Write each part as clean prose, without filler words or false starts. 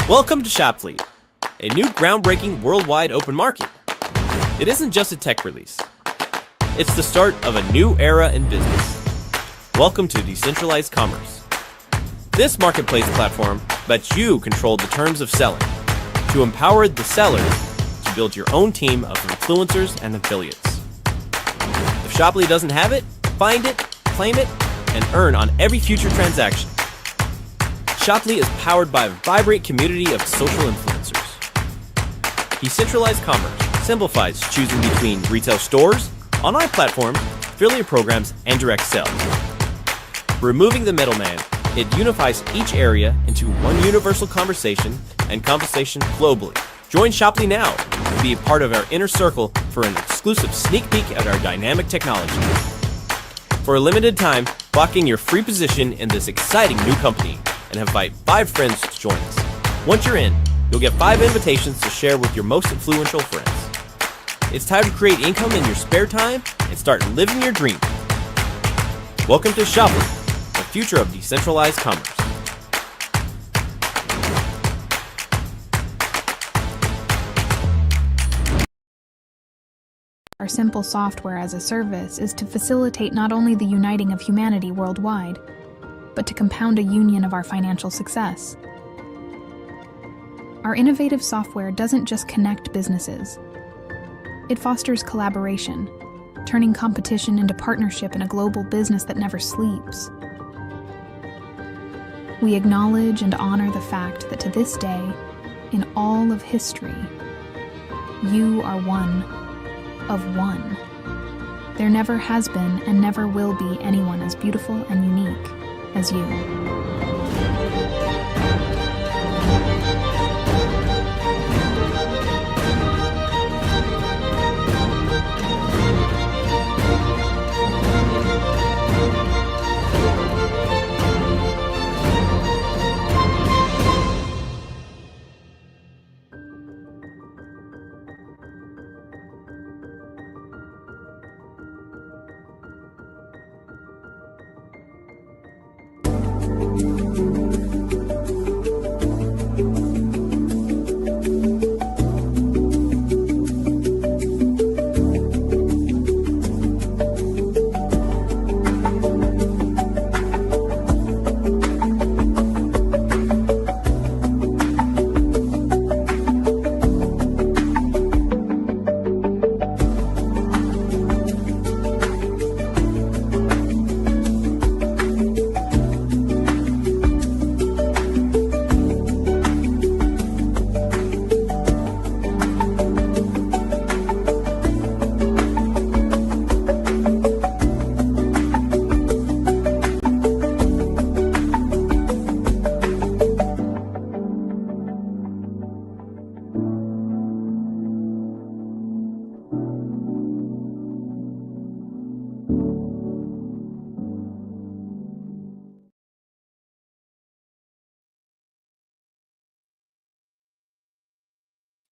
Welcome to Shopfleet, a new groundbreaking worldwide open market. It isn't just a tech release. It's the start of a new era in business. Welcome to decentralized commerce. This marketplace platform lets you control the terms of selling, to empower the sellers to build your own team of influencers and affiliates. If Shopfleet doesn't have it, find it, claim it, and earn on every future transaction. Shopfleet is powered by a vibrant community of social influencers. Decentralized commerce simplifies choosing between retail stores, online platforms, affiliate programs, and direct sales. Removing the middleman, it unifies each area into one universal conversation and compensation globally. Join Shopfleet now and be a part of our inner circle for an exclusive sneak peek at our dynamic technology. For a limited time, lock in your free position in this exciting new company and invite 5 friends to join us. Once you're in, you'll get 5 invitations to share with your most influential friends. It's time to create income in your spare time and start living your dream. Welcome to Shopfleet, the future of decentralized commerce. Our simple software as a service is to facilitate not only the uniting of humanity worldwide, but to compound a union of our financial success. Our innovative software doesn't just connect businesses. It fosters collaboration, turning competition into partnership in a global business that never sleeps. We acknowledge and honor the fact that to this day, in all of history, you are one of one. There never has been and never will be anyone as beautiful and unique as you.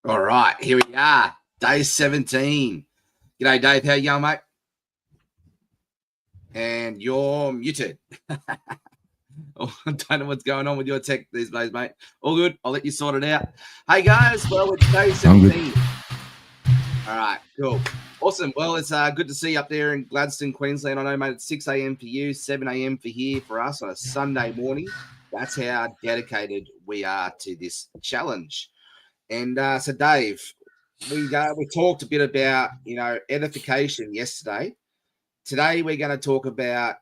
All right, here we are, day 17. G'day, Dave. How you going, mate? And you're muted. Oh, I don't know what's going on with your tech these days, mate. All good. I'll let you sort it out. Hey, guys. Well, it's day 17. All right, cool. Awesome. Well, it's good to see you up there in Gladstone, Queensland. I know, mate, it's 6 a.m. for you, 7 a.m. for here for us on a Sunday morning. That's how dedicated we are to this challenge. And so, Dave, we talked a bit about, edification yesterday. Today, we're going to talk about,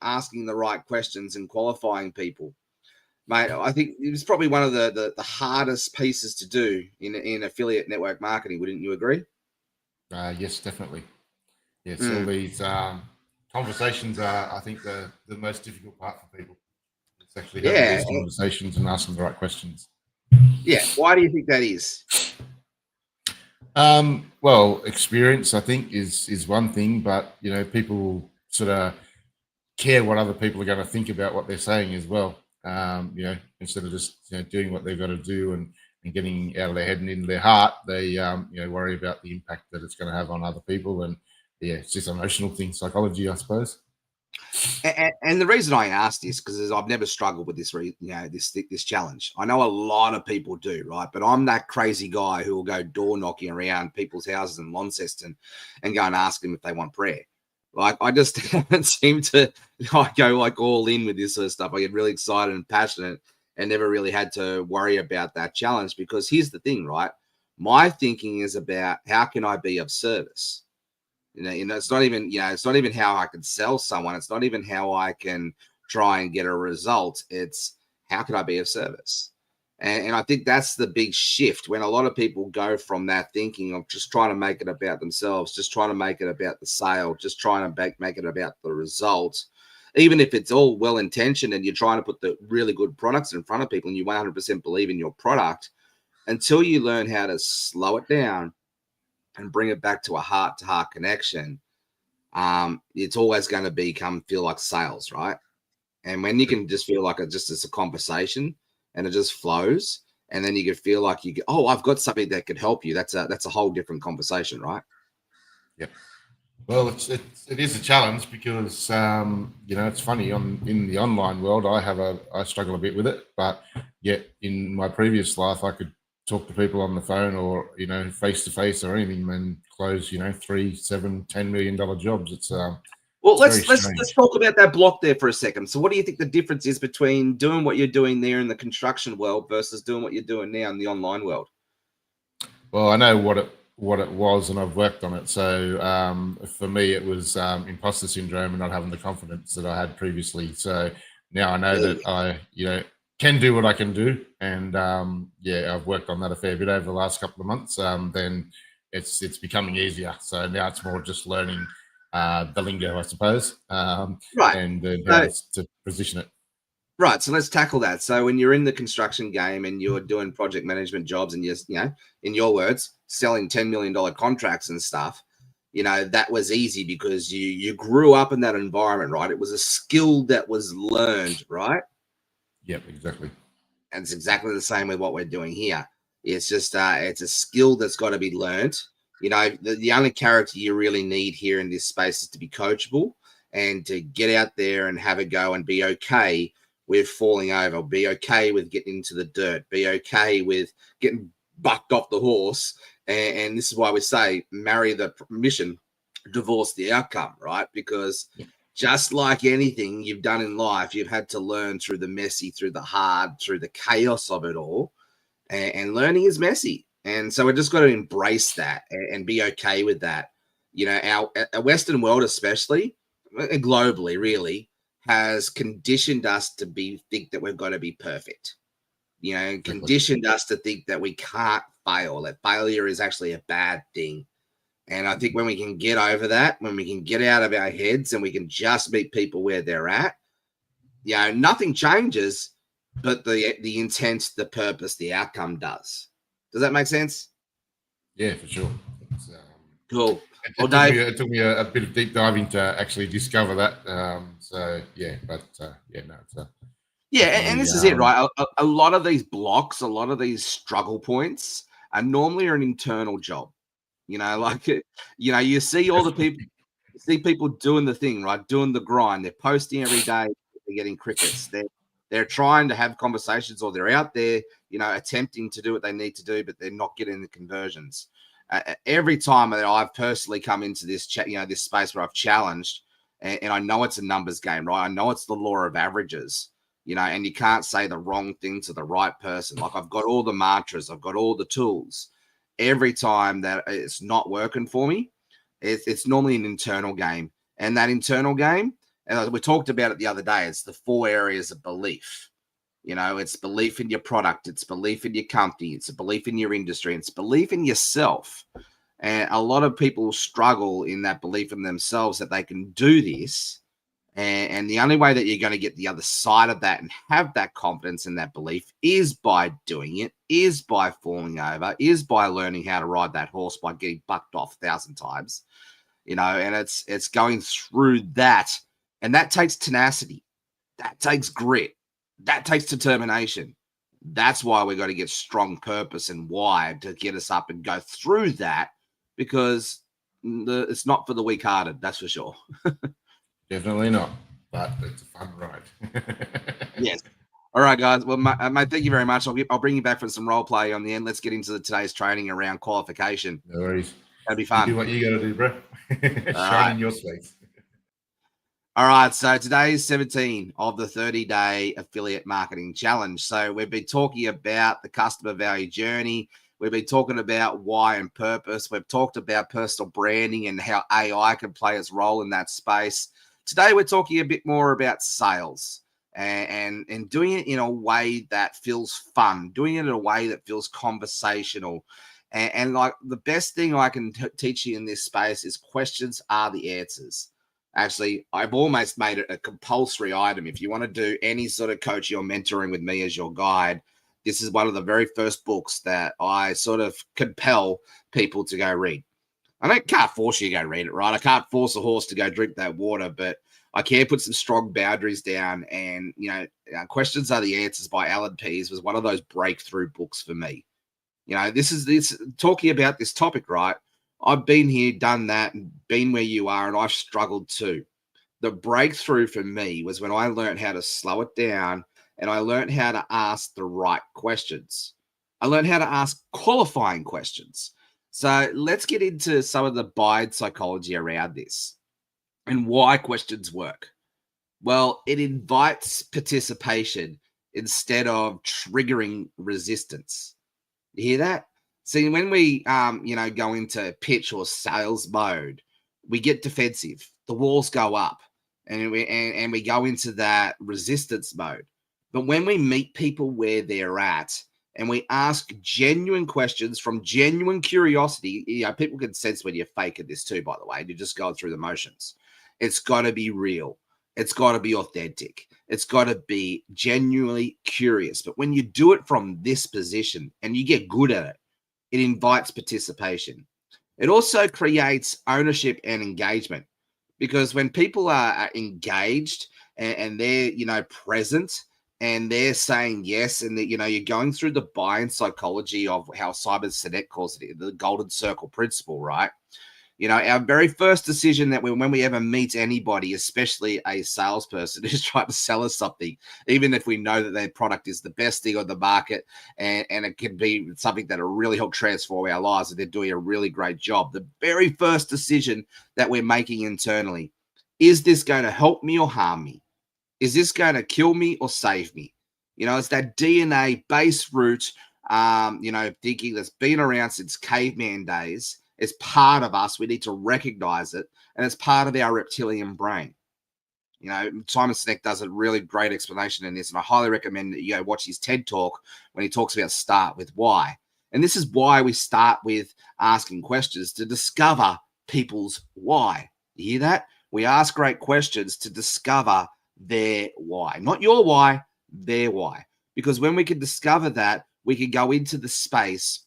asking the right questions and qualifying people. Mate, I think it was probably one of the hardest pieces to do in affiliate network marketing. Wouldn't you agree? Yes, definitely. Yes, all these conversations are, I think, the most difficult part for people. It's actually having these conversations and asking the right questions. Yeah. Why do you think that is? Well, experience, I think, is one thing, but people sort of care what other people are going to think about what they're saying as well. Instead of just doing what they've got to do and getting out of their head and into their heart, they worry about the impact that it's going to have on other people. And yeah, it's just an emotional thing, psychology, I suppose. And the reason I asked this because I've never struggled with this, this challenge. I know a lot of people do, right? But I'm that crazy guy who will go door knocking around people's houses in Launceston and go and ask them if they want prayer. Like I just haven't seemed to. I go like all in with this sort of stuff. I get really excited and passionate, and never really had to worry about that challenge because here's the thing, right? My thinking is about how can I be of service. It's not even, it's not even how I can sell someone. It's not even how I can try and get a result. It's how can I be of service? And I think that's the big shift when a lot of people go from that thinking of just trying to make it about themselves, just trying to make it about the sale, just trying to make it about the result. Even if it's all well-intentioned and you're trying to put the really good products in front of people and you 100% believe in your product, until you learn how to slow it down and bring it back to a heart-to-heart connection, it's always going to feel like sales, right? And when you can just feel like it's a conversation and it just flows, and then you can feel like I've got something that could help you. That's a whole different conversation, right? Yep. Well, it is a challenge because it's funny in the online world. I struggle a bit with it, but yet in my previous life, I could talk to people on the phone or face to face or anything and close $3, $7, $10 million jobs. It's well, it's let's talk about that block there for a second. So what do you think the difference is between doing what you're doing there in the construction world versus doing what you're doing now in the online world? Well, I know what it was, and I've worked on it. So for me, it was imposter syndrome and not having the confidence that I had previously. So now I know that I can do what I can do, and I've worked on that a fair bit over the last couple of months. Then it's becoming easier. So now it's more just learning the lingo, I suppose, right, and how to position it. Right. So let's tackle that. So when you're in the construction game and you're doing project management jobs and you're, in your words, selling $10 million contracts and stuff, that was easy because you grew up in that environment, right? It was a skill that was learned, right? Yep, exactly. And it's exactly the same with what we're doing here. It's just it's a skill that's got to be learned. The only character you really need here in this space is to be coachable and to get out there and have a go and be okay with falling over, be okay with getting into the dirt, be okay with getting bucked off the horse. And this is why we say marry the mission, divorce the outcome, right? Because just like anything you've done in life, you've had to learn through the messy, through the hard, through the chaos of it all. And learning is messy. And so we just got to embrace that and be okay with that. Our Western world, especially globally, really, has conditioned us to think that we've got to be perfect. Conditioned us to think that we can't fail, that failure is actually a bad thing. And I think when we can get over that, when we can get out of our heads and we can just meet people where they're at, nothing changes, but the intent, the purpose, the outcome does. Does that make sense? Yeah, for sure. Cool. It took me a bit of deep diving to actually discover that. And this is it, right? A lot of these blocks, a lot of these struggle points are normally an internal job. You see all the people, you see people doing the thing, right? Doing the grind. They're posting every day. They're getting crickets. They're trying to have conversations, or they're out there, attempting to do what they need to do, but they're not getting the conversions. Every time that I've personally come into this this space where I've challenged, and I know it's a numbers game, right? I know it's the law of averages, and you can't say the wrong thing to the right person. Like I've got all the mantras, I've got all the tools. Every time that it's not working for me, it's normally an internal game. And that internal game, and we talked about it the other day, it's the 4 areas of belief. It's belief in your product, it's belief in your company, it's a belief in your industry, it's belief in yourself. And a lot of people struggle in that belief in themselves that they can do this. And the only way that you're going to get the other side of that and have that confidence in that belief is by doing it, is by falling over, is by learning how to ride that horse by getting bucked off 1,000 times, and it's going through that. And that takes tenacity. That takes grit. That takes determination. That's why we got to get strong purpose and why to get us up and go through that, because it's not for the weak-hearted. That's for sure. Definitely not. but it's a fun ride. Yes. All right, guys. Well, mate, thank you very much. I'll bring you back for some role play on the end. Let's get into today's training around qualification. No worries. That'd be You fun. do what you got to do, bro. All Shine right. in your space. All right. So today is 17 of the 30-day affiliate marketing challenge. So we've been talking about the customer value journey. We've been talking about why and purpose. We've talked about personal branding and how AI can play its role in that space. Today, we're talking a bit more about sales and doing it in a way that feels fun, doing it in a way that feels conversational. And like the best thing I can teach you in this space is questions are the answers. Actually, I've almost made it a compulsory item. If you want to do any sort of coaching or mentoring with me as your guide, this is one of the very first books that I sort of compel people to go read. Can't force you to go read it, right? I can't force a horse to go drink that water, but I can put some strong boundaries down. And, Questions Are the Answers by Allan Parker was one of those breakthrough books for me. This is talking about this topic, right? I've been here, done that, and been where you are, and I've struggled too. The breakthrough for me was when I learned how to slow it down and I learned how to ask the right questions. I learned how to ask qualifying questions. So let's get into some of the buying psychology around this and why questions work. Well, it invites participation instead of triggering resistance. You hear that? See, when we go into pitch or sales mode, we get defensive. The walls go up, and we go into that resistance mode. But when we meet people where they're at, and we ask genuine questions from genuine curiosity, people can sense when you're faking this too. By the way, you're just going through the motions. It's got to be real. It's got to be authentic. It's got to be genuinely curious. But when you do it from this position and you get good at it, it invites participation. It also creates ownership and engagement, because when people are engaged and they're, present and they're saying yes, and that, you're going through the buying psychology of how Simon Sinek calls it, the golden circle principle, right? Our very first decision that when we ever meet anybody, especially a salesperson who's trying to sell us something, even if we know that their product is the best thing on the market and it can be something that'll really help transform our lives and they're doing a really great job, the very first decision that we're making internally, is this going to help me or harm me? Is this going to kill me or save me? It's that DNA base root, thinking that's been around since caveman days. It's part of us. We need to recognize it. And it's part of our reptilian brain. Simon Sinek does a really great explanation in this. And I highly recommend that you go watch his TED Talk when he talks about start with why. And this is why we start with asking questions, to discover people's why. You hear that? We ask great questions to discover their why. Not your why, their why. Because when we can discover that, we can go into the space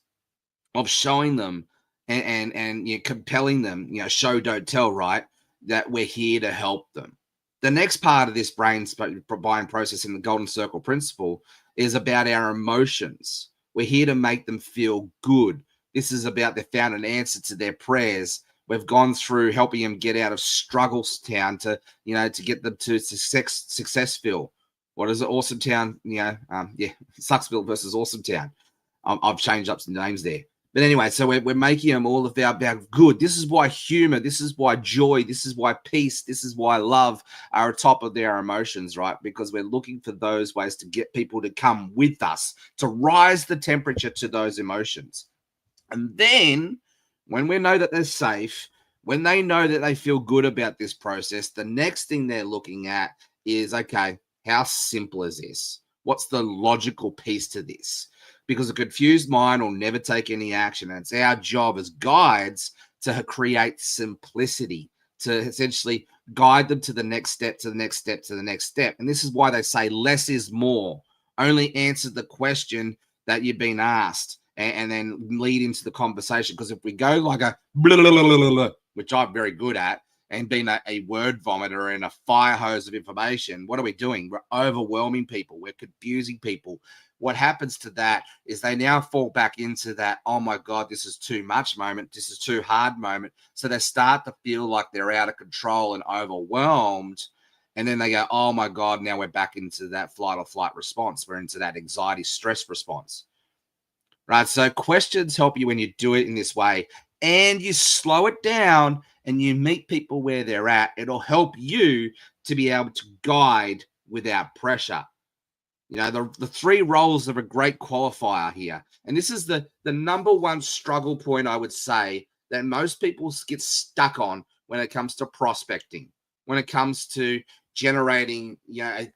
of showing them and compelling them, show, don't tell, right? That we're here to help them. The next part of this buying process in the golden circle principle is about our emotions. We're here to make them feel good. This is about they found an answer to their prayers. We've gone through helping them get out of struggles town to get them to successville. What is it? Awesome town. Sucksville versus Awesome Town. I've changed up some names there. But anyway, so we're making them all about good. This is why humor, this is why joy, this is why peace, this is why love are atop of their emotions, right? Because we're looking for those ways to get people to come with us, to rise the temperature to those emotions. And then when we know that they're safe, when they know that they feel good about this process, the next thing they're looking at is, okay, how simple is this? What's the logical piece to this? Because a confused mind will never take any action. And it's our job as guides to create simplicity, to essentially guide them to the next step, to the next step, to the next step. And this is why they say less is more. Only answer the question that you've been asked and then lead into the conversation. Because if we go like a blah, blah, blah, blah, blah, which I'm very good at, and being a word vomiter and a fire hose of information, what are we doing? We're overwhelming people. We're confusing people. What happens to that is they now fall back into that, oh my God, this is too much moment. This is too hard moment. So they start to feel like they're out of control and overwhelmed. And then they go, oh my God, now we're back into that flight or flight response. We're into that anxiety stress response, right? So questions help you when you do it in this way and you slow it down and you meet people where they're at. It'll help you to be able to guide without pressure. You know, the 3 roles of a great qualifier here. And this is the number one struggle point, I would say, that most people get stuck on when it comes to prospecting, when it comes to generating,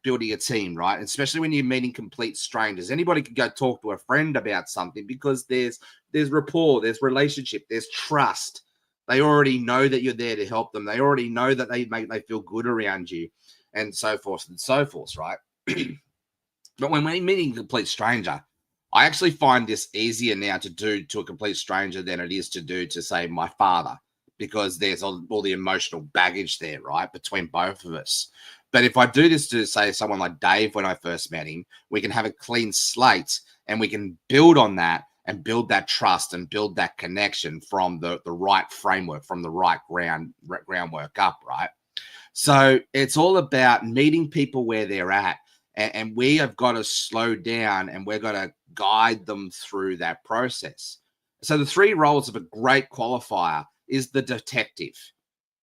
building a team, right? Especially when you're meeting complete strangers. Anybody can go talk to a friend about something because there's rapport, there's relationship, there's trust. They already know that you're there to help them. They already know that they feel good around you, and so forth, right? But when we're meeting a complete stranger, I actually find this easier now to do to a complete stranger than it is to do to, say, my father, because there's all the emotional baggage there, right, between both of us. But if I do this to, say, someone like Dave when I first met him, we can have a clean slate and we can build on that and build that trust and build that connection from the right framework, from the right groundwork up, right? So it's all about meeting people where they're at. And we have got to slow down and we're going to guide them through that process. So the 3 roles of a great qualifier is the detective.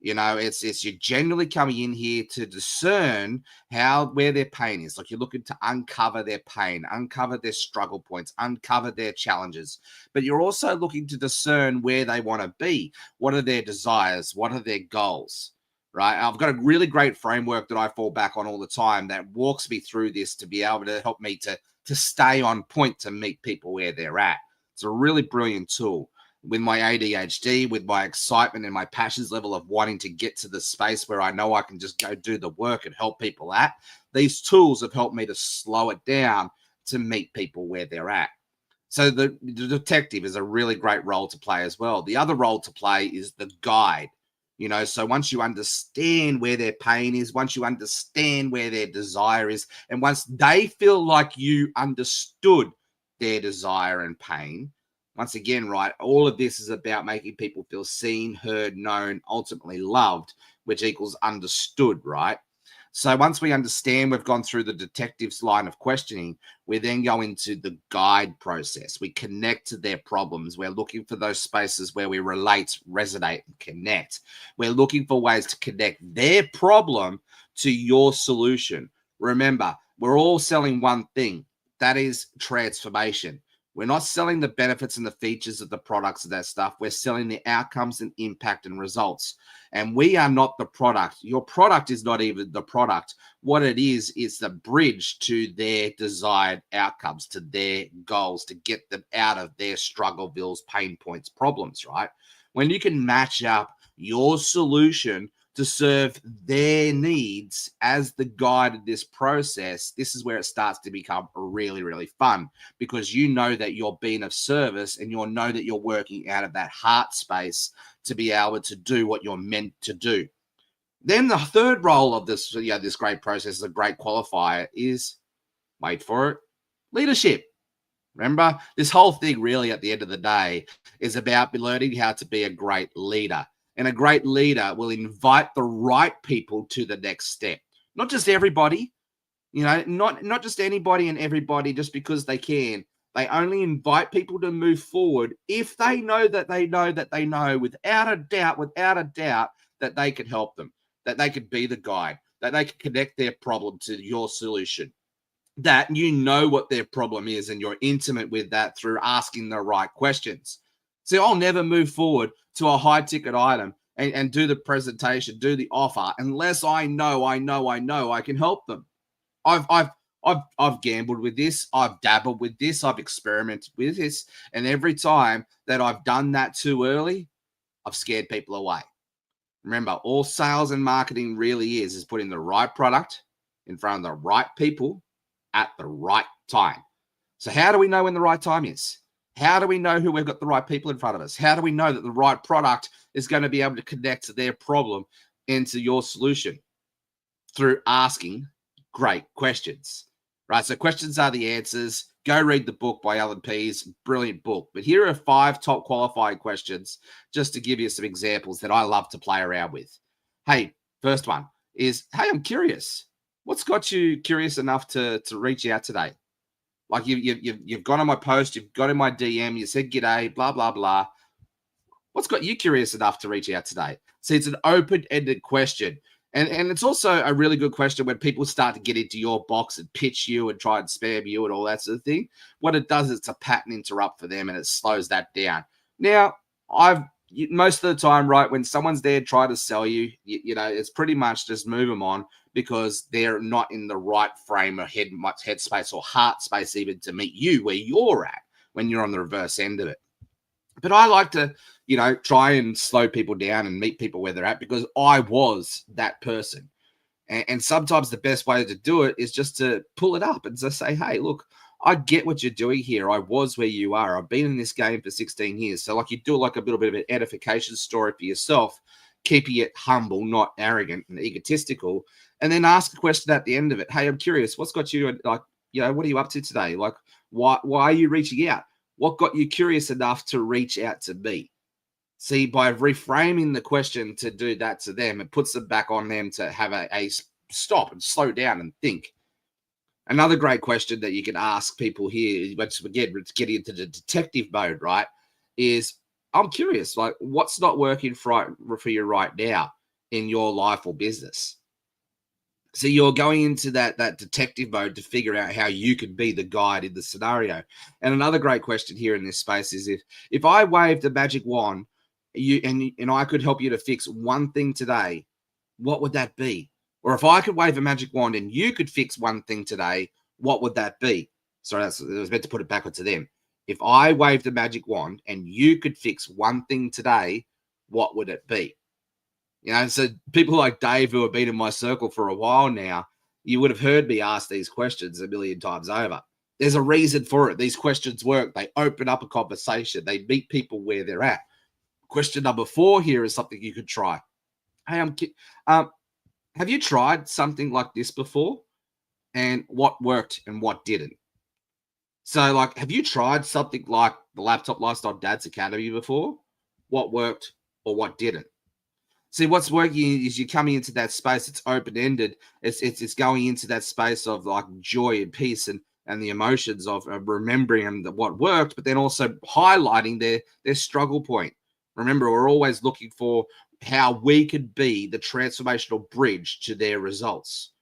You know, it's you're generally coming in here to discern where their pain is. Like, you're looking to uncover their pain, uncover their struggle points, uncover their challenges. But you're also looking to discern where they want to be. What are their desires? What are their goals? Right. I've got a really great framework that I fall back on all the time that walks me through this to be able to help me to stay on point to meet people where they're at. It's a really brilliant tool. With my ADHD, with my excitement and my passions level of wanting to get to the space where I know I can just go do the work and help people at, these tools have helped me to slow it down to meet people where they're at. So the detective is a really great role to play as well. The other role to play is the guide. You know, so once you understand where their pain is, once you understand where their desire is, and once they feel like you understood their desire and pain, once again, right, all of this is about making people feel seen, heard, known, ultimately loved, which equals understood, right? So once we understand, we've gone through the detective's line of questioning, we then go into the guide process. We connect to their problems. We're looking for those spaces where we relate, resonate, and connect. We're looking for ways to connect their problem to your solution. Remember, we're all selling one thing. That is transformation. We're not selling the benefits and the features of the products of that stuff. We're selling the outcomes and impact and results. And we are not the product. Your product is not even the product. What it is the bridge to their desired outcomes, to their goals, to get them out of their struggle, bills, pain points, problems, right? When you can match up your solution to serve their needs as the guide of this process, this is where it starts to become really, really fun, because you know that you're being of service and you know that you're working out of that heart space to be able to do what you're meant to do. Then the third role of this, this great process, a great qualifier, is, wait for it, leadership. Remember, this whole thing really at the end of the day is about learning how to be a great leader. And a great leader will invite the right people to the next step. Not just everybody, not just anybody and everybody just because they can. They only invite people to move forward if they know that they know that they know without a doubt that they can help them, that they could be the guide, that they can connect their problem to your solution, that you know what their problem is and you're intimate with that through asking the right questions. So I'll never move forward to a high ticket item and do the presentation, do the offer, unless I know I can help them. I've gambled with this. I've dabbled with this. I've experimented with this. And every time that I've done that too early, I've scared people away. Remember, all sales and marketing really is putting the right product in front of the right people at the right time. So how do we know when the right time is? How do we know who we've got the right people in front of us? How do we know that the right product is going to be able to connect to their problem into your solution? Through asking great questions, right? So questions are the answers. Go read the book by Allan Parker, brilliant book. But here are 5 top qualifying questions just to give you some examples that I love to play around with. Hey, first one, is, hey, I'm curious. What's got you curious enough to reach out today? Like you've gone on my post, you've got in my DM, you said g'day, blah, blah, blah. What's got you curious enough to reach out today? See, it's an open-ended question. And it's also a really good question when people start to get into your box and pitch you and try and spam you and all that sort of thing. What it does is it's a pattern interrupt for them and it slows that down. Now, most of the time, right, when someone's there trying to sell you, you know, it's pretty much just move them on because they're not in the right frame or headspace or heart space even to meet you where you're at when you're on the reverse end of it. But I like to, you know, try and slow people down and meet people where they're at because I was that person. And sometimes the best way to do it is just to pull it up and just say, hey, look, I get what you're doing here. I was where you are. I've been in this game for 16 years. So like you do like a little bit of an edification story for yourself, keeping it humble, not arrogant and egotistical. And then ask a question at the end of it. Hey, I'm curious, what's got you, like, you know, what are you up to today? Like, why are you reaching out? What got you curious enough to reach out to me? See, by reframing the question to do that to them, it puts it back on them to have a stop and slow down and think. Another great question that you can ask people here, again, it's getting into the detective mode, right, is I'm curious, like, what's not working for you right now in your life or business? So you're going into that detective mode to figure out how you could be the guide in the scenario. And another great question here in this space is if I waved a magic wand, and I could help you to fix one thing today, what would that be? Or if I could wave a magic wand and you could fix one thing today, what would that be? Sorry, I was meant to put it backwards to them. If I waved a magic wand and you could fix one thing today, what would it be? You know, so people like Dave who have been in my circle for a while now, you would have heard me ask these questions a million times over. There's a reason for it. These questions work. They open up a conversation. They meet people where they're at. Question number 4 here is something you could try. Hey, have you tried something like this before? And what worked and what didn't? So, like, have you tried something like the Laptop Lifestyle Dads Academy before? What worked or what didn't? See, what's working is you're coming into that space. It's open-ended. It's going into that space of like joy and peace and the emotions of remembering what worked, but then also highlighting their struggle point. Remember, we're always looking for how we could be the transformational bridge to their results.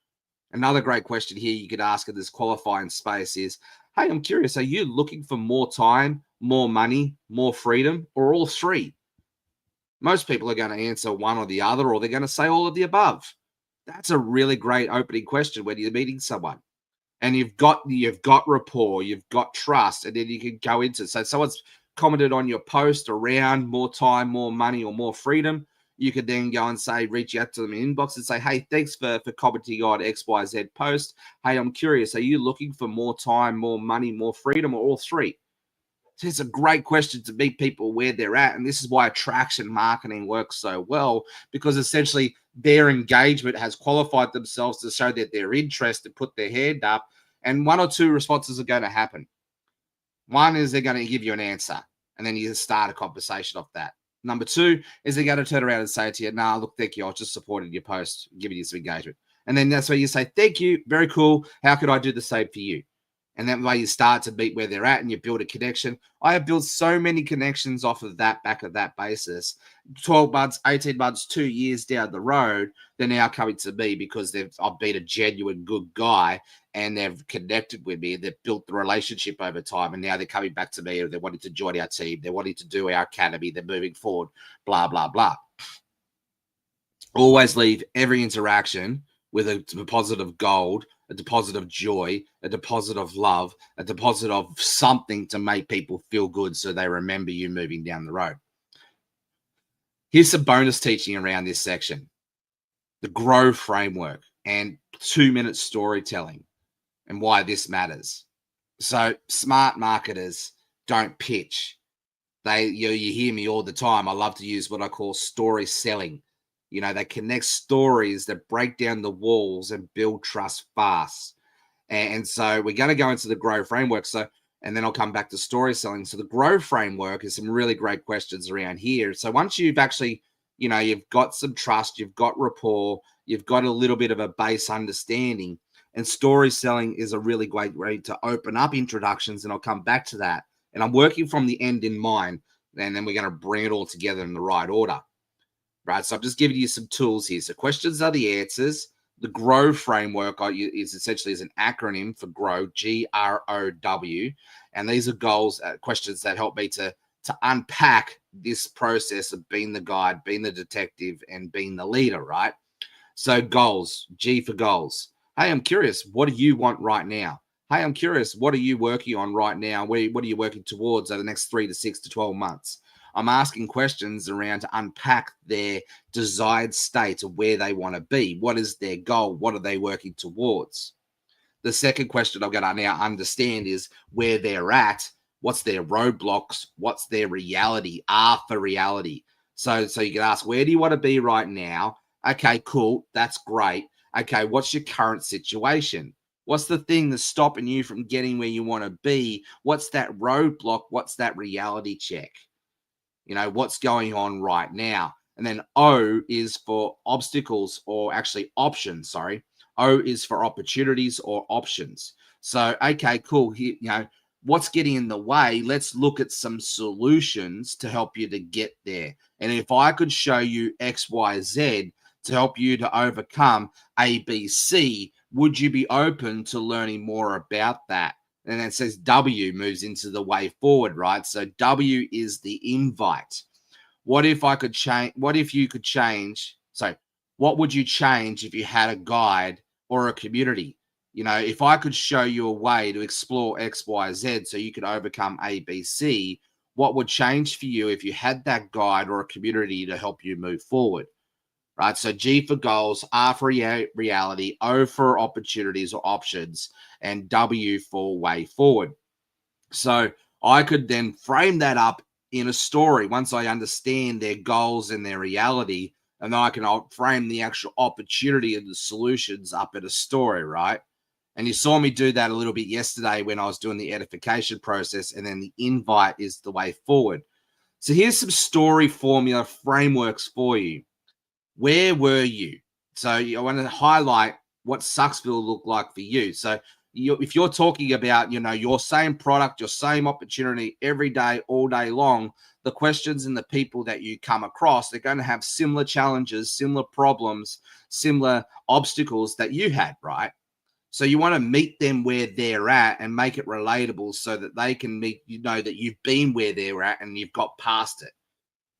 Another great question here you could ask in this qualifying space is, hey, I'm curious, are you looking for more time, more money, more freedom, or all three? Most people are going to answer one or the other, or they're going to say all of the above. That's a really great opening question when you're meeting someone. And you've got rapport, you've got trust, and then you can go into it. So someone's commented on your post around more time, more money, or more freedom. You could then go and say, reach out to them in inbox and say, hey, thanks for commenting on XYZ post. Hey, I'm curious, are you looking for more time, more money, more freedom, or all three? So it's a great question to meet people where they're at. And this is why attraction marketing works so well, because essentially their engagement has qualified themselves to show that they're interested, put their hand up, and 1 or 2 responses are going to happen. One is they're going to give you an answer, and then you start a conversation off that. Number 2 is they're going to turn around and say to you, nah, look, thank you. I was just supporting your post, giving you some engagement. And then that's where you say, thank you. Very cool. How could I do the same for you? And that way you start to meet where they're at and you build a connection. I have built so many connections off of that, back of that basis. 12 months, 18 months, 2 years down the road, they're now coming to me because I've been a genuine good guy and they've connected with me. They've built the relationship over time. And now they're coming back to me. They're wanting to join our team. They're wanting to do our academy. They're moving forward, blah, blah, blah. Always leave every interaction with a deposit of gold, a deposit of joy, a deposit of love, a deposit of something to make people feel good so they remember you moving down the road. Here's some bonus teaching around this section. The GROW framework and 2-minute storytelling and why this matters. So smart marketers don't pitch. You hear me all the time. I love to use what I call story selling. You know, they connect stories that break down the walls and build trust fast. And so we're going to go into the GROW framework. And then I'll come back to story selling. So the GROW framework is some really great questions around here. So once you've actually you've got some trust, you've got rapport, you've got a little bit of a base understanding. And story selling is a really great way to open up introductions. And I'll come back to that. And I'm working from the end in mind. And then we're going to bring it all together in the right order. Right. So I'm just giving you some tools here. So questions are the answers. The GROW framework is essentially an acronym for GROW, GROW. And these are goals, questions that help me to unpack this process of being the guide, being the detective, and being the leader, right? So goals, G for goals. Hey, I'm curious, what do you want right now? Hey, I'm curious, what are you working on right now? What are you working towards over the next 3 to 6 to 12 months? I'm asking questions around to unpack their desired state of where they want to be. What is their goal? What are they working towards? The second question I've got to now understand is where they're at. What's their roadblocks? What's their reality? R for reality. So you can ask, where do you want to be right now? Okay, cool. That's great. Okay, what's your current situation? What's the thing that's stopping you from getting where you want to be? What's that roadblock? What's that reality check? What's going on right now? And then O is for obstacles, or actually options, sorry. O is for opportunities or options. So, okay, cool. Here, what's getting in the way? Let's look at some solutions to help you to get there. And if I could show you X, Y, Z to help you to overcome A, B, C, would you be open to learning more about that? And then it says W moves into the way forward, right? So W is the invite. What if I could change? What if you could change? So what would you change if you had a guide or a community? If I could show you a way to explore X, Y, Z so you could overcome A, B, C, what would change for you if you had that guide or a community to help you move forward? Right. So G for goals, R for reality, O for opportunities or options, and W for way forward. So I could then frame that up in a story once I understand their goals and their reality, and then I can frame the actual opportunity and the solutions up in a story, right? And you saw me do that a little bit yesterday when I was doing the edification process, and then the invite is the way forward. So here's some story formula frameworks for you. Where were you? So I want to highlight what Sucksville looked like for you. So if you're talking about, your same product, your same opportunity every day, all day long, the questions and the people that you come across, they're going to have similar challenges, similar problems, similar obstacles that you had, right? So you want to meet them where they're at and make it relatable so that they can meet, that you've been where they're at and you've got past it.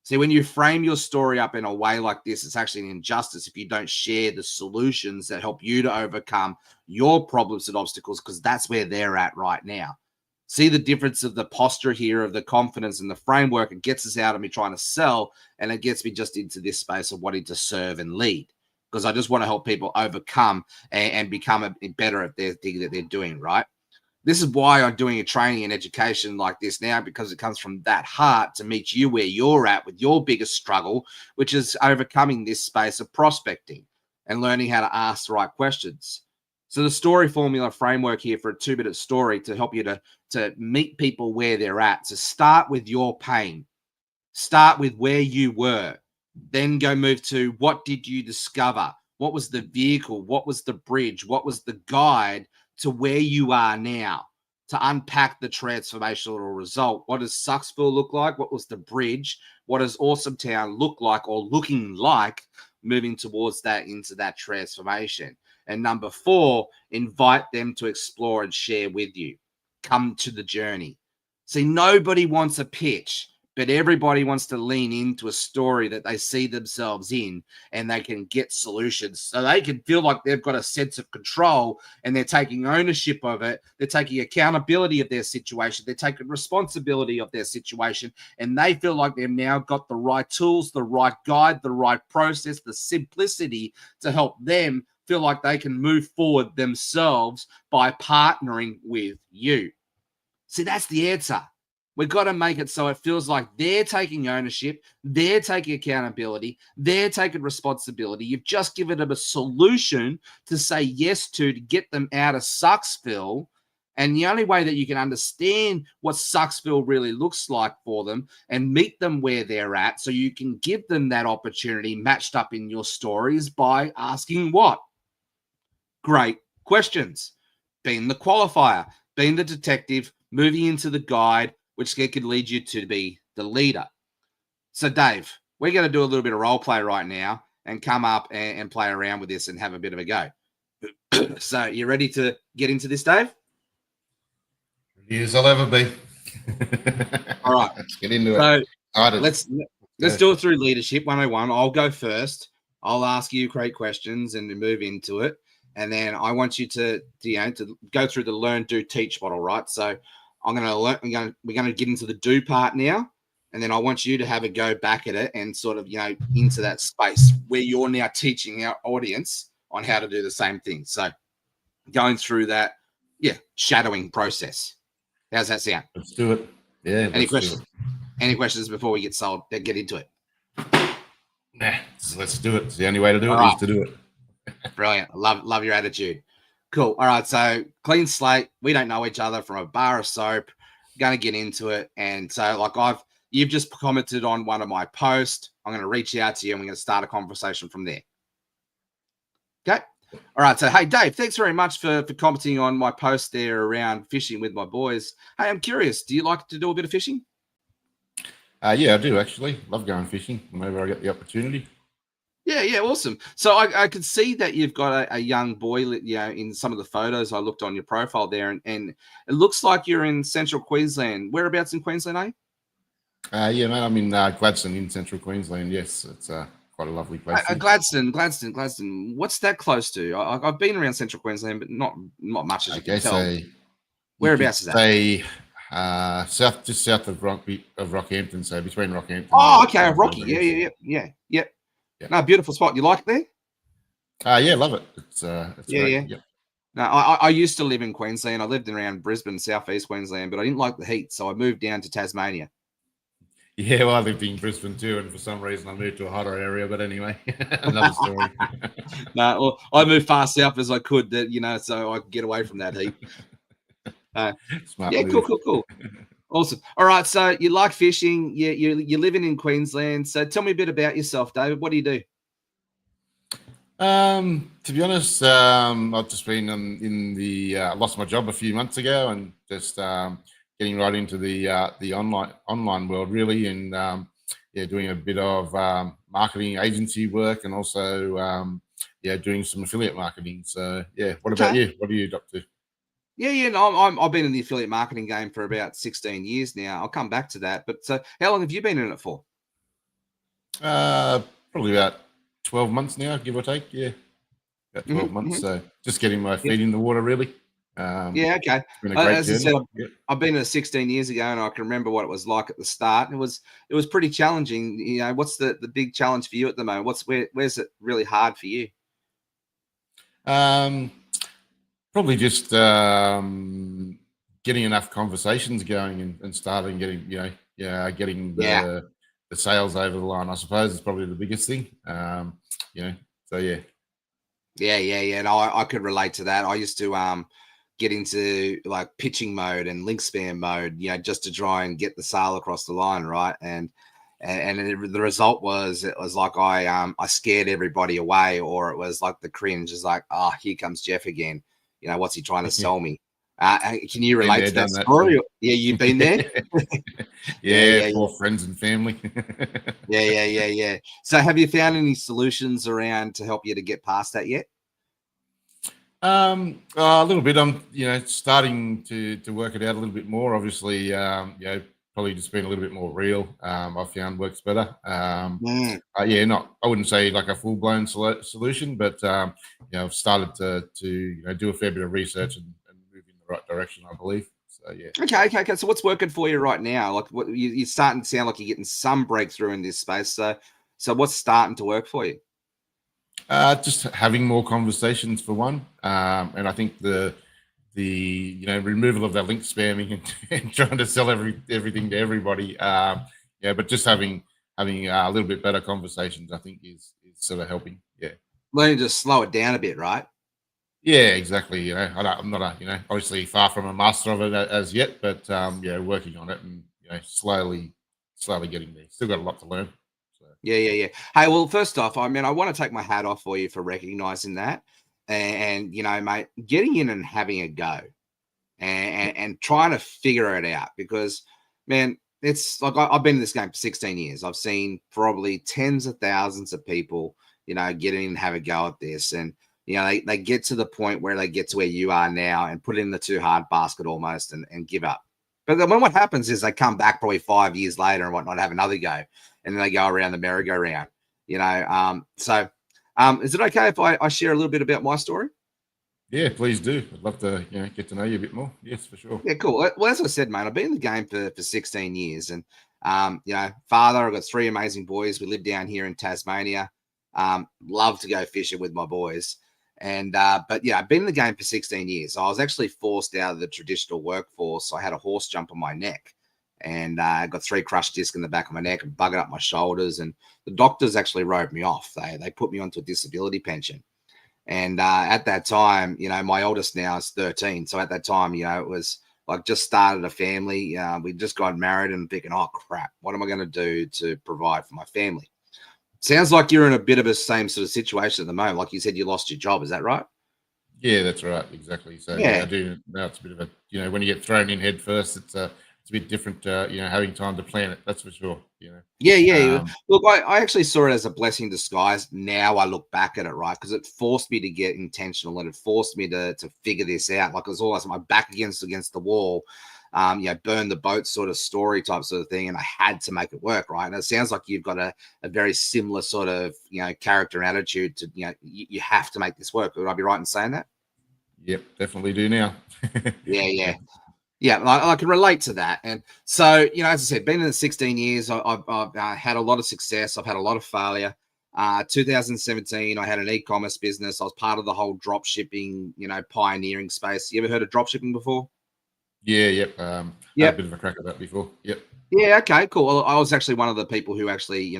See, when you frame your story up in a way like this, it's actually an injustice if you don't share the solutions that help you to overcome your problems and obstacles, because that's where they're at right now. See the difference of the posture here, of the confidence and the framework. It gets us out of me trying to sell, and it gets me just into this space of wanting to serve and lead, because I just want to help people overcome and become better at their thing that they're doing, right? This is why I'm doing a training and education like this now, because it comes from that heart to meet you where you're at with your biggest struggle, which is overcoming this space of prospecting and learning how to ask the right questions. So the story formula framework here for a 2-minute story to help you to meet people where they're at. So start with your pain. Start with where you were. Then go move to what did you discover? What was the vehicle? What was the bridge? What was the guide to where you are now, to unpack the transformational result? What does Sucksville look like? What was the bridge? What does Awesome Town look like, or looking like, moving towards that, into that transformation? And number 4, invite them to explore and share with you. Come to the journey. See, nobody wants a pitch, but everybody wants to lean into a story that they see themselves in, and they can get solutions so they can feel like they've got a sense of control and they're taking ownership of it. They're taking accountability of their situation. They're taking responsibility of their situation, and they feel like they've now got the right tools, the right guide, the right process, the simplicity to help them feel like they can move forward themselves by partnering with you. See, that's the answer. We've got to make it so it feels like they're taking ownership, they're taking accountability, they're taking responsibility. You've just given them a solution to say yes to get them out of Sucksville, And the only way that you can understand what Sucksville really looks like for them and meet them where they're at, so you can give them that opportunity matched up in your stories, by asking what? Great questions. Being the qualifier, being the detective, moving into the guide, which could lead you to be the leader. So, Dave, we're going to do a little bit of role play right now and come up and play around with this and have a bit of a go. So, you ready to get into this, Dave? Yes, I'll ever be. All right. Let's get into it. So let's do it through leadership 101. I'll go first. I'll ask you great questions and move into it. And then I want you to go through the learn, do, teach model, right? So I'm going to learn. We're going to get into the do part now, and then I want you to have a go back at it and sort of into that space where you're now teaching our audience on how to do the same thing. So going through that, shadowing process. How's that sound? Let's do it. Yeah. Any questions? Any questions before we get into it? Nah, let's do it. It's the only way to do it is to do it. Brilliant. Love your attitude. Cool. All right. So clean slate. We don't know each other from a bar of soap. Going to get into it. And so you've just commented on one of my posts. I'm going to reach out to you and we're going to start a conversation from there. Okay. All right. So, hey, Dave, thanks very much for commenting on my post there around fishing with my boys. Hey, I'm curious. Do you like to do a bit of fishing? Yeah, I do actually. Love going fishing whenever I get the opportunity. Yeah, awesome. So I could see that you've got a young boy, in some of the photos I looked on your profile there, and it looks like you're in Central Queensland. Whereabouts in Queensland are you? Yeah, man, I'm in Gladstone in Central Queensland. Yes, it's quite a lovely place. Gladstone. What's that close to? I've been around Central Queensland, but not much as you can tell. Whereabouts is that? Just south of Rockhampton, so between Rockhampton. Oh, okay, Rocky. Yeah. No, beautiful spot. You like it there? Yeah, love it. It's great. Yeah. No, I used to live in Queensland. I lived around Brisbane, southeast Queensland, but I didn't like the heat, so I moved down to Tasmania. Yeah, well, I lived in Brisbane too, and for some reason I moved to a hotter area. But anyway, another story. No, well, I moved far south as I could, so I could get away from that heat. Smart yeah, move. Cool. Awesome. All right, so you like fishing. You're living in Queensland. So tell me a bit about yourself, David. What do you do? To be honest, I've just been I lost my job a few months ago, and just getting right into the online world really, and doing a bit of marketing agency work, and also doing some affiliate marketing. So what about you? What are you up to? No, I've been in the affiliate marketing game for about 16 years now. I'll come back to that. But how long have you been in it for? Probably about 12 months now, give or take. Yeah, about 12 months. So just getting my feet in the water, really. Okay. It's been a great As journey. I said, I've been in it 16 years ago, and I can remember what it was like at the start. It was pretty challenging. What's the big challenge for you at the moment? Where's it really hard for you? Probably just getting enough conversations going and starting getting the sales over the line, I suppose, is probably the biggest thing. So yeah. No, I could relate to that. I used to get into like pitching mode and link spam mode, just to try and get the sale across the line, right? And the result was, it was like I scared everybody away, or it was like the cringe is like, oh, here comes Jeff again. What's he trying to sell me? Can you relate to that story? Yeah, you've been there. For friends and family. Yeah. So, have you found any solutions around to help you to get past that yet? A little bit. I'm, starting to work it out a little bit more. Obviously, probably just being a little bit more real. I found works better. I wouldn't say like a full blown solution, but I've started to do a fair bit of research and move in the right direction, I believe. So yeah. Okay. So what's working for you right now? Like, what you're starting to sound like you're getting some breakthrough in this space. So what's starting to work for you? Just having more conversations for one, and I think the removal of that link spamming and trying to sell everything to everybody. But just having a little bit better conversations, I think is sort of helping. Yeah. Learning to slow it down a bit, right? Yeah, exactly. I'm not obviously far from a master of it as yet, but working on it and slowly getting there. Still got a lot to learn. So. Yeah. Hey, well, first off, I mean, I want to take my hat off for you for recognizing that, and mate, getting in and having a go, and trying to figure it out because, man, it's like I've been in this game for 16 years. I've seen probably tens of thousands of people, get in and have a go at this, and they get to the point where they get to where you are now and put it in the too hard basket almost and give up. But then what happens is they come back probably 5 years later and whatnot, have another go, and then they go around the merry-go-round. So is it okay if I share a little bit about my story? Yeah, please do. I'd love to get to know you a bit more. Yes, for sure. Yeah, cool. Well, as I said, mate, I've been in the game for 16 years, and father, I've got 3 amazing boys. We live down here in Tasmania. Love to go fishing with my boys, and but yeah, I've been in the game for 16 years. I was actually forced out of the traditional workforce. I had a horse jump on my neck, and I got 3 crushed discs in the back of my neck and buggered up my shoulders. And the doctors actually wrote me off. They put me onto a disability pension. And at that time, my oldest now is 13. So at that time, it was like just started a family. We just got married and thinking, oh, crap, what am I going to do to provide for my family? Sounds like you're in a bit of a same sort of situation at the moment. Like you said, you lost your job. Is that right? Yeah, that's right. Exactly. So Yeah. I do now. It's a bit of a when you get thrown in head first, it's a bit different. Having time to plan it. That's for sure. Yeah. Um, Look, I actually saw it as a blessing in disguise. Now I look back at it, right? Because it forced me to get intentional and it forced me to figure this out. Like it was almost my back against the wall, burn the boat sort of story type sort of thing. And I had to make it work, right? And it sounds like you've got a very similar sort of, character and attitude to, you have to make this work. Would I be right in saying that? Yep, definitely do now. Yeah. Yeah, I can relate to that. And so, as I said, been in the 16 years, I've had a lot of success. I've had a lot of failure. 2017, I had an e-commerce business. I was part of the whole drop shipping, pioneering space. You ever heard of drop shipping before? Yeah, yep. Had a bit of a crack at that before. Yep. Yeah, okay, cool. Well, I was actually one of the people who actually,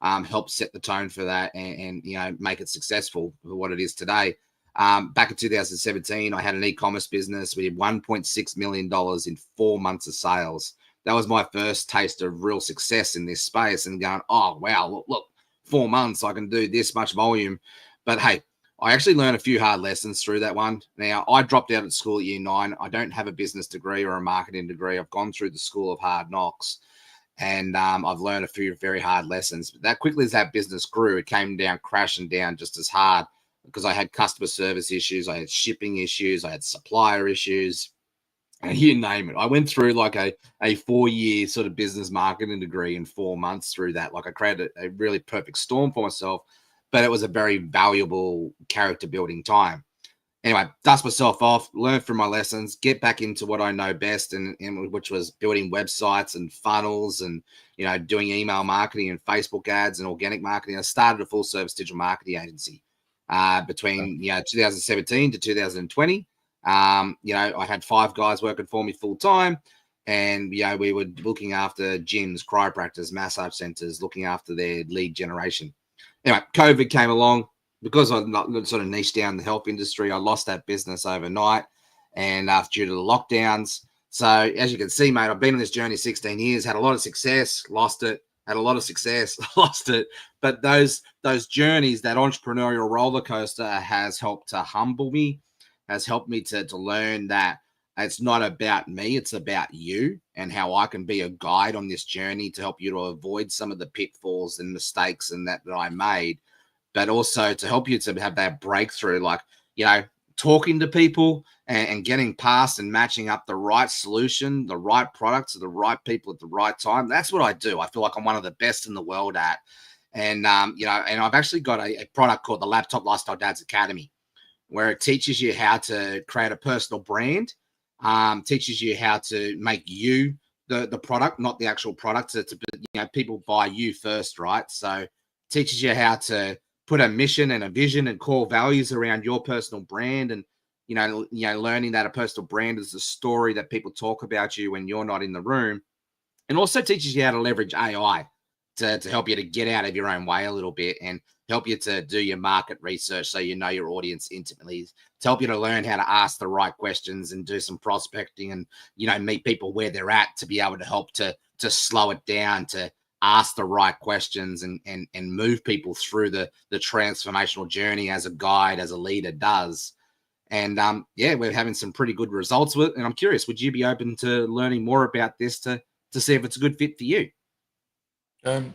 helped set the tone for that and make it successful for what it is today. Back in 2017, I had an e-commerce business. We did $1.6 million in 4 months of sales. That was my first taste of real success in this space and going, oh, wow, look, 4 months, I can do this much volume. But hey, I actually learned a few hard lessons through that one. Now, I dropped out of school at year 9. I don't have a business degree or a marketing degree. I've gone through the school of hard knocks. And I've learned a few very hard lessons. But that quickly as that business grew, it came down, crashing down just as hard because I had customer service issues, I had shipping issues, I had supplier issues, and you name it. I went through like a 4-year sort of business marketing degree in 4 months through that. Like I created a really perfect storm for myself, but it was a very valuable character building time. Anyway, dust myself off, learn from my lessons, get back into what I know best, and which was building websites and funnels and, doing email marketing and Facebook ads and organic marketing. I started a full service digital marketing agency between 2017 to 2020. I had 5 guys working for me full time, and we were looking after gyms, chiropractors, massage centers, looking after their lead generation. Anyway, COVID came along. Because I sort of niched down the health industry, I lost that business overnight and due to the lockdowns. So as you can see, mate, I've been on this journey 16 years, had a lot of success, lost it, had a lot of success, lost it. But those journeys, that entrepreneurial roller coaster has helped to humble me, has helped me to learn that it's not about me, it's about you and how I can be a guide on this journey to help you to avoid some of the pitfalls and mistakes and that I made, but also to help you to have that breakthrough, like, talking to people and getting past and matching up the right solution, the right product to the right people at the right time. That's what I do. I feel like I'm one of the best in the world at. And, and I've actually got a product called the Laptop Lifestyle Dads Academy, where it teaches you how to create a personal brand, teaches you how to make you the product, not the actual product. People buy you first, right? So teaches you how to put a mission and a vision and core values around your personal brand, and learning that a personal brand is the story that people talk about you when you're not in the room, and also teaches you how to leverage AI to help you to get out of your own way a little bit and help you to do your market research so you know your audience intimately, to help you to learn how to ask the right questions and do some prospecting and, you know, meet people where they're at, to be able to help to slow it down, to ask the right questions and move people through the transformational journey as a guide, as a leader does. And yeah, we're having some pretty good results with it. And I'm curious, would you be open to learning more about this to see if it's a good fit for you?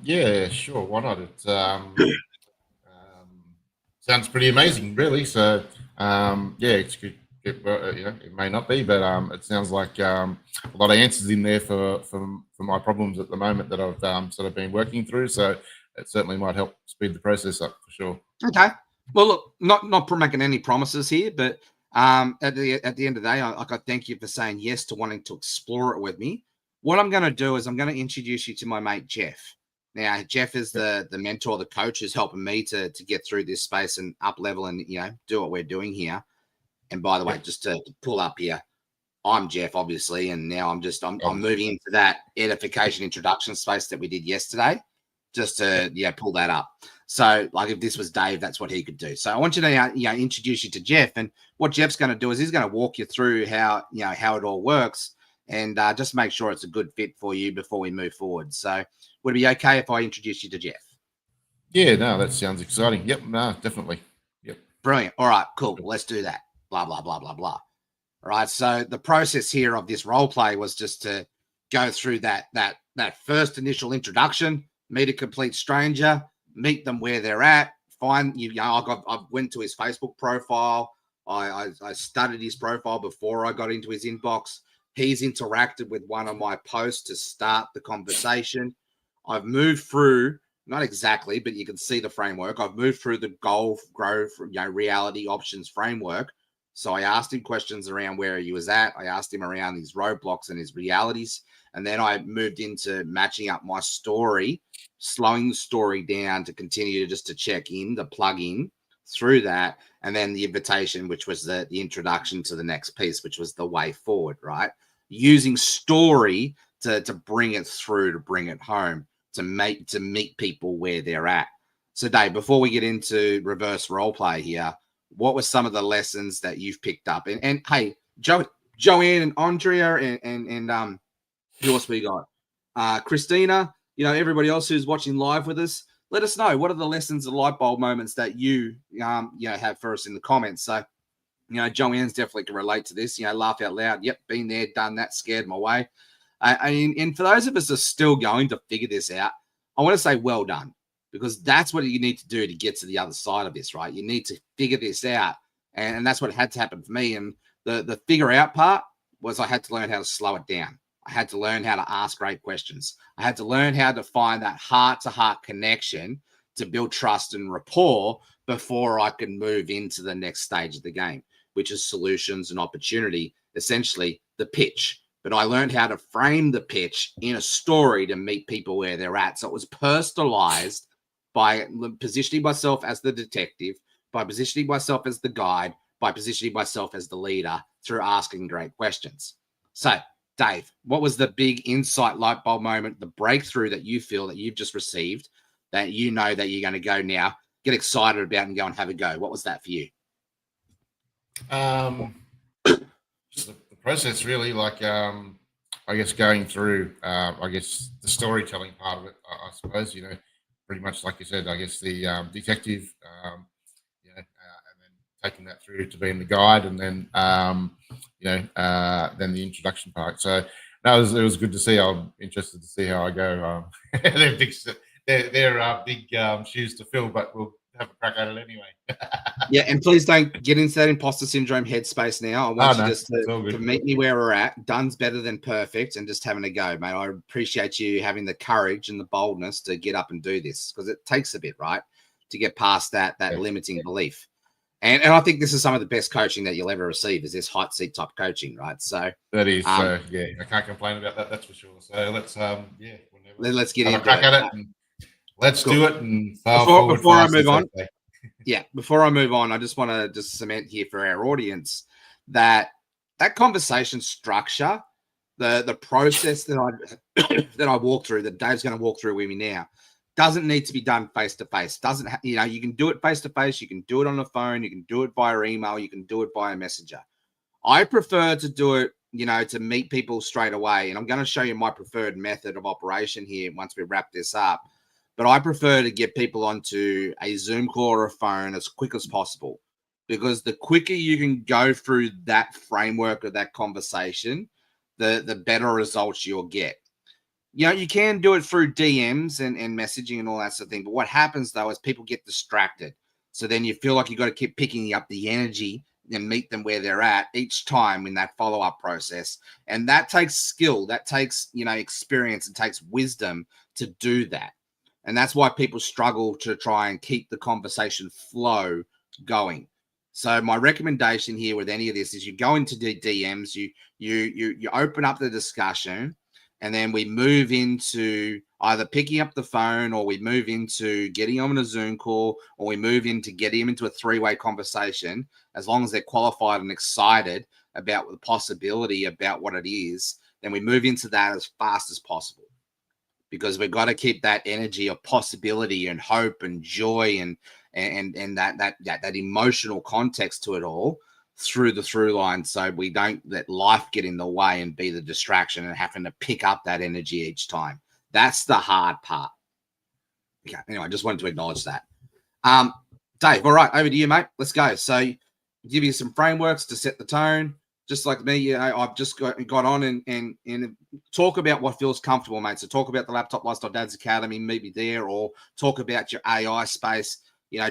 Yeah, sure. Why not? It sounds pretty amazing, really. So, yeah, it's good. You know, it may not be, but it sounds like a lot of answers in there for my problems at the moment that I've sort of been working through. So it certainly might help speed the process up for sure. Okay. Well, look, not making any promises here, but at the end of the day, I thank you for saying yes to wanting to explore it with me. What I'm going to do is I'm going to introduce you to my mate Jeff. Now, Jeff is the mentor, the coach, who's helping me to get through this space and up level and, you know, do what we're doing here. And by the way, just to pull up here, I'm Jeff, obviously, and now I'm moving into that edification introduction space that we did yesterday, just to pull that up. So, like, if this was Dave, that's what he could do. So, I want you to introduce you to Jeff, and what Jeff's going to do is he's going to walk you through how it all works, and just make sure it's a good fit for you before we move forward. So, would it be okay if I introduce you to Jeff? Yeah, no, that sounds exciting. Yep, no, definitely. Yep. Brilliant. All right, cool. Let's do that. Blah, blah, blah, blah, blah. All right. So the process here of this role play was just to go through that first initial introduction, meet a complete stranger, meet them where they're at, find I went to his Facebook profile. I studied his profile before I got into his inbox. He's interacted with one of my posts to start the conversation. I've moved through, not exactly, but you can see the framework. I've moved through the goal, growth, reality options framework. So I asked him questions around where he was at. I asked him around his roadblocks and his realities. And then I moved into matching up my story, slowing the story down to continue to check in, to plug in through that. And then the invitation, which was the introduction to the next piece, which was the way forward, right? Using story to bring it through, to bring it home, to meet people where they're at. So Dave, before we get into reverse role play here, what were some of the lessons that you've picked up? And hey, Joanne and Andrea and who else we got? Christina, everybody else who's watching live with us, let us know, what are the lessons, the light bulb moments that you have for us in the comments. So, Joanne's definitely can relate to this, laugh out loud. Yep, been there, done that, scared my way. And for those of us that are still going to figure this out, I want to say well done, because that's what you need to do to get to the other side of this, right? You need to figure this out. And that's what had to happen for me. And the figure out part was I had to learn how to slow it down. I had to learn how to ask great questions. I had to learn how to find that heart-to-heart connection to build trust and rapport before I could move into the next stage of the game, which is solutions and opportunity, essentially the pitch. But I learned how to frame the pitch in a story to meet people where they're at. So it was personalized by positioning myself as the detective, by positioning myself as the guide, by positioning myself as the leader through asking great questions. So, Dave, what was the big insight light bulb moment, the breakthrough that you feel that you've just received, that you know that you're going to go now, get excited about and go and have a go? What was that for you? Just the process, really, like, I guess going through, the storytelling part of it, I suppose, pretty much like you said, I guess the detective, and then taking that through to being the guide, and then then the introduction part. So it was good to see. I'm interested to see how I go. They're big shoes to fill, but we'll have a crack at it anyway. Yeah, and please don't get into that imposter syndrome headspace now. I want you just to meet me where we're at. Done's better than perfect, and just having a go, mate. I appreciate you having the courage and the boldness to get up and do this, because it takes a bit, right, to get past that limiting belief. And I think this is some of the best coaching that you'll ever receive, is this hot seat type coaching, right? So that is, I can't complain about that. That's for sure. So let's let's get into a crack at it. And let's do it. And before I move on, before I move on, I just want to cement here for our audience that conversation structure, the process that that I walk through, that Dave's going to walk through with me now, doesn't need to be done face to face. Doesn't you can do it face to face. You can do it on the phone. You can do it via email. You can do it via messenger. I prefer to do it, to meet people straight away. And I'm going to show you my preferred method of operation here once we wrap this up. But I prefer to get people onto a Zoom call or a phone as quick as possible, because the quicker you can go through that framework of that conversation, the better results you'll get. You can do it through DMs and messaging and all that sort of thing. But what happens, though, is people get distracted. So then you feel like you've got to keep picking up the energy and meet them where they're at each time in that follow-up process. And that takes skill. That takes, experience. It takes wisdom to do that. And that's why people struggle to try and keep the conversation flow going. So my recommendation here with any of this is you go into the DMs, you open up the discussion, and then we move into either picking up the phone, or we move into getting them on a Zoom call, or we move into getting them into a three-way conversation, as long as they're qualified and excited about the possibility about what it is. Then we move into that as fast as possible, because we've got to keep that energy of possibility and hope and joy and that emotional context to it all through the through line, so we don't let life get in the way and be the distraction and having to pick up that energy each time. That's the hard part. Okay, anyway, I just wanted to acknowledge that. Dave, all right, over to you, mate. Let's go. So give you some frameworks to set the tone. Just like me, I've just got on and talk about what feels comfortable, mate. So talk about the Laptop Lifestyle Dads Academy, meet me there, or talk about your AI space.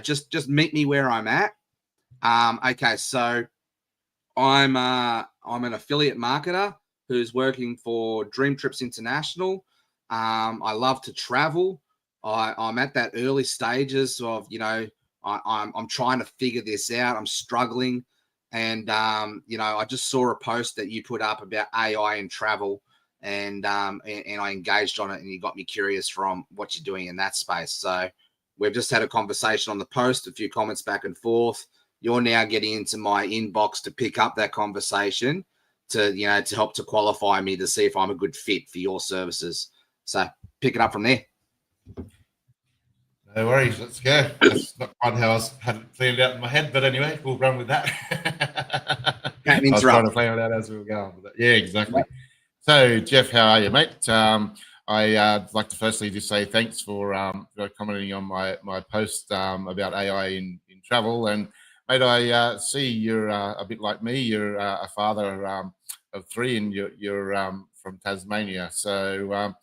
Just meet me where I'm at. Okay, so I'm an affiliate marketer who's working for Dream Trips International. I love to travel. I'm at that early stages of, I'm trying to figure this out. I'm struggling. And, I just saw a post that you put up about AI and travel, and I engaged on it, and you got me curious from what you're doing in that space. So we've just had a conversation on the post, a few comments back and forth. You're now getting into my inbox to pick up that conversation to help to qualify me to see if I'm a good fit for your services. So pick it up from there. No worries, let's go. That's not quite how I had it planned out in my head, but anyway, we'll run with that. I was trying to plan it out as we were going. But yeah, exactly. So, Jeff, how are you, mate? I'd like to firstly just say thanks for commenting on my post about AI in travel. And mate, I see you're a bit like me. You're a father of three, and you're from Tasmania. So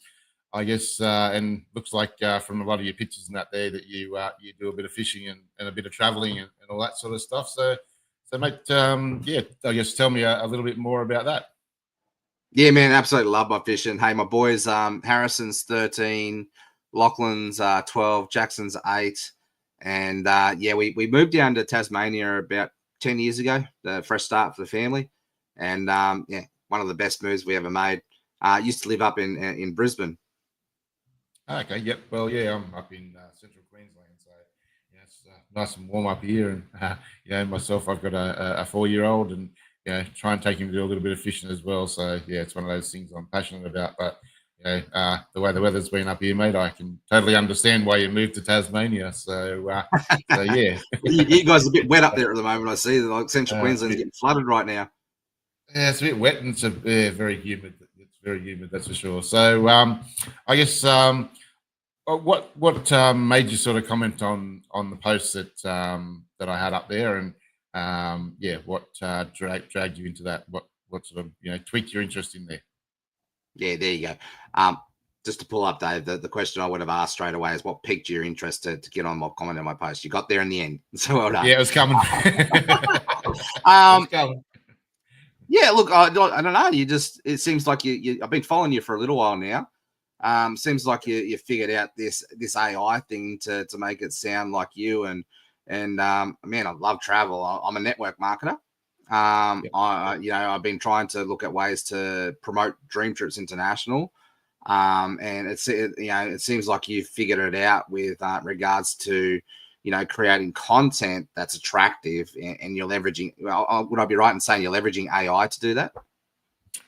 I guess, and looks like from a lot of your pictures and that there that you do a bit of fishing and a bit of traveling and all that sort of stuff. So mate, I guess tell me a little bit more about that. Yeah, man, absolutely love my fishing. Hey, my boys, Harrison's 13, Lachlan's 12, Jackson's 8. And we moved down to Tasmania about 10 years ago, the fresh start for the family. And one of the best moves we ever made. Used to live up in Brisbane. Okay, yep. Well, yeah, I'm up in central Queensland, so it's nice and warm up here. And myself, I've got a 4-year-old, and try and take him to do a little bit of fishing as well. So yeah, it's one of those things I'm passionate about. But the way the weather's been up here, mate, I can totally understand why you moved to Tasmania. So yeah, you guys are a bit wet up there at the moment. I see that, like central Queensland's getting flooded right now. Yeah, it's a bit wet, and it's very humid. It's very humid, that's for sure. So I guess what made you sort of comment on the post that I had up there, and what dragged you into that? What sort of tweaked your interest in there? Yeah, there you go. Just to pull up, Dave, the question I would have asked straight away is what piqued your interest to get on my comment on my post. You got there in the end, so well done. Yeah, it was coming. It was coming. Yeah, look, I don't know. It seems like I've been following you for a little while now. Seems like you figured out this AI thing to make it sound like you. And man, I love travel. I'm a network marketer. I've been trying to look at ways to promote Dream Trips International. And it seems like you figured it out with regards to creating content that's attractive, and you're leveraging. Would I be right in saying you're leveraging AI to do that?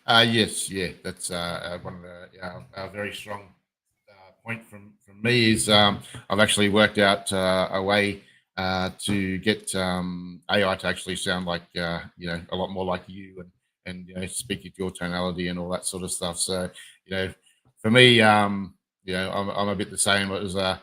Yes, yeah, that's one of the very strong point from me is I've actually worked out a way to get AI to actually sound like a lot more like you and speak at your tonality and all that sort of stuff. So for me, I'm a bit the same as a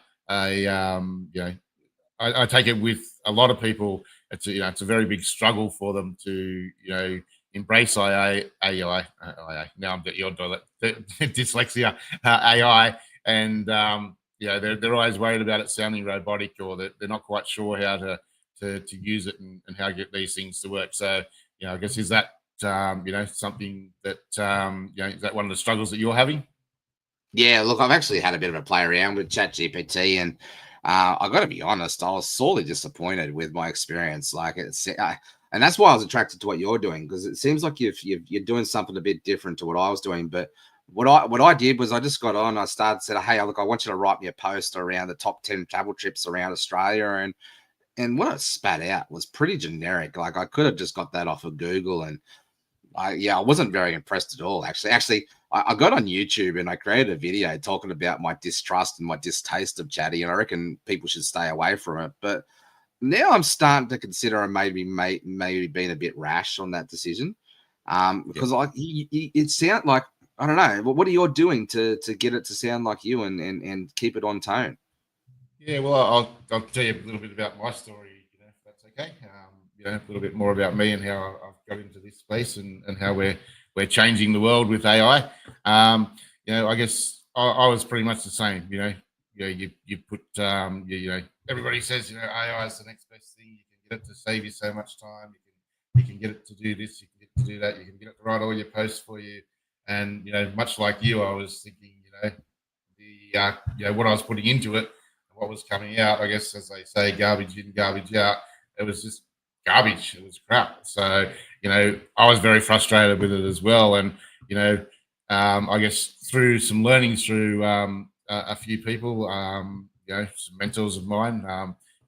I take it with a lot of people. It's a very big struggle for them to embrace AI. Now I'm getting your dyslexia, AI, and they're always worried about it sounding robotic, or that they're not quite sure how to use it and how to get these things to work. So I guess is that something that is that one of the struggles that you're having? Yeah, look, I've actually had a bit of a play around with ChatGPT, and I got to be honest, I was sorely disappointed with my experience. Like and that's why I was attracted to what you're doing, because it seems like you're doing something a bit different to what I was doing. But what I did was I just got on, I started said, hey, look, I want you to write me a post around the top 10 travel trips around Australia, and what I spat out was pretty generic. Like I could have just got that off of Google, and I wasn't very impressed at all. Actually, I got on YouTube and I created a video talking about my distrust and my distaste of Chatty, and I reckon people should stay away from it. But now I'm starting to consider I maybe being a bit rash on that decision, because it sounds like, I don't know. What are you doing to get it to sound like you and keep it on tone? Yeah, well, I'll tell you a little bit about my story, if that's okay. A little bit more about me and how I've got into this space and how we're changing the world with AI. I guess I was pretty much the same. You put everybody says AI is the next best thing. You can get it to save you so much time. You can get it to do this. You can get it to do that. You can get it to write all your posts for you. And much like you, I was thinking, what I was putting into it, what was coming out, I guess, as they say, garbage in, garbage out. It was just garbage. It was crap. So, I was very frustrated with it as well. And, I guess through some learnings through a few people, some mentors of mine,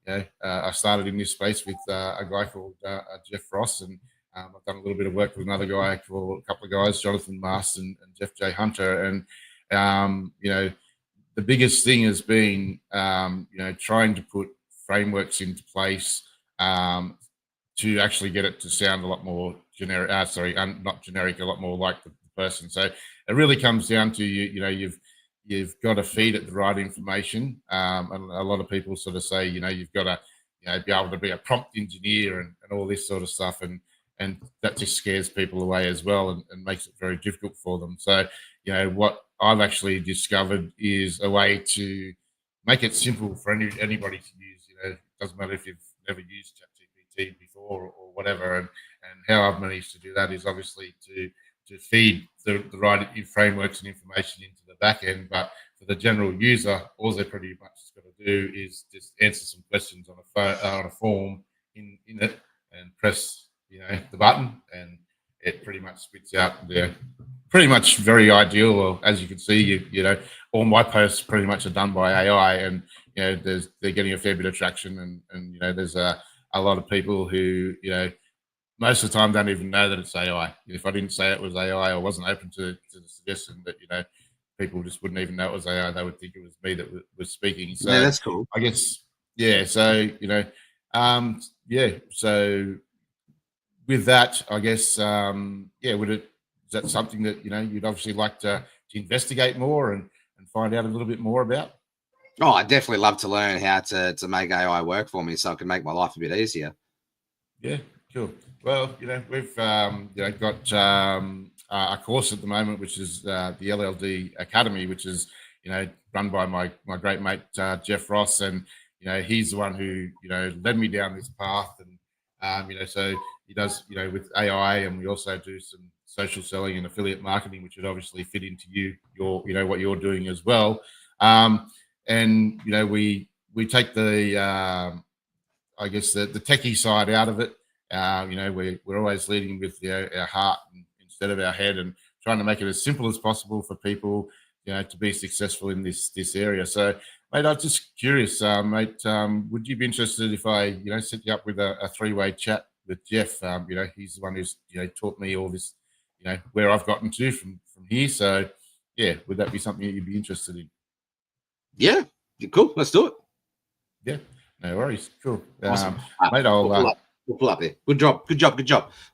I started in this space with a guy called Jeff Ross, and I've done a little bit of work with another guy called a couple of guys, Jonathan Mast and Jeff J. Hunter. And, the biggest thing has been, trying to put frameworks into place to actually get it to sound a lot more generic. Not generic, a lot more like the person. So it really comes down to you've got to feed it the right information. And a lot of people sort of say, you've got to, be able to be a prompt engineer and all this sort of stuff, and that just scares people away as well, and makes it very difficult for them. So, what I've actually discovered is a way to make it simple for anybody to use. It doesn't matter if you've never used ChatGPT before or whatever. And how I've managed to do that is obviously to feed the right frameworks and information into the back end. But for the general user, all they pretty much got to do is just answer some questions on a form in it, and press the button, and it pretty much spits out there. Pretty much very ideal. Well, as you can see, all my posts pretty much are done by AI, and they're getting a fair bit of traction, and there's a lot of people who most of the time don't even know that it's AI. If I didn't say it was AI, or wasn't open to the suggestion that people just wouldn't even know it was AI. They would think it was me that was speaking. So Yeah, that's cool. I guess So So with that, I guess is that something that you'd obviously like to investigate more and find out a little bit more about? Oh, I definitely love to learn how to make AI work for me so I can make my life a bit easier. Yeah, cool. Well, we've got a course at the moment, which is the LLD Academy, which is run by my great mate Jeff Ross, and he's the one who led me down this path, and so he does with AI, and we also do some social selling and affiliate marketing, which would obviously fit into your what you're doing as well. And we take the I guess the techie side out of it. We're always leading with our heart instead of our head, and trying to make it as simple as possible for people to be successful in this area. So, mate, I'm just curious, mate. Would you be interested if I set you up with a three-way chat with Jeff? He's the one who's taught me all this where I've gotten to from here. So yeah, would that be something that you'd be interested in? Yeah, cool. Let's do it. Yeah, no worries. Cool. Awesome. Mate, I'll we'll pull up there. Good job.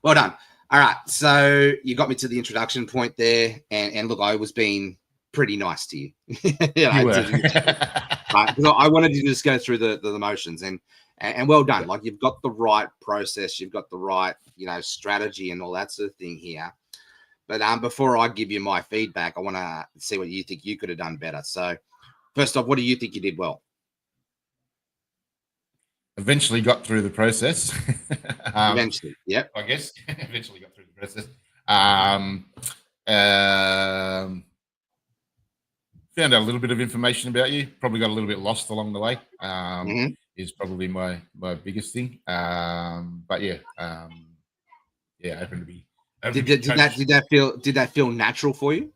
Well done. All right. So you got me to the introduction point there. And look, I was being pretty nice to you. you were. Right, I wanted you to just go through the motions and well done. Like you've got the right process, you've got the right, strategy and all that sort of thing here. But before I give you my feedback, I want to see what you think you could have done better. So first off, what do you think you did well? Eventually got through the process. Eventually, yep. I guess eventually got through the process. Found out a little bit of information about you. Probably got a little bit lost along the way. Is probably my biggest thing. But yeah, open to be. Did that feel natural for you?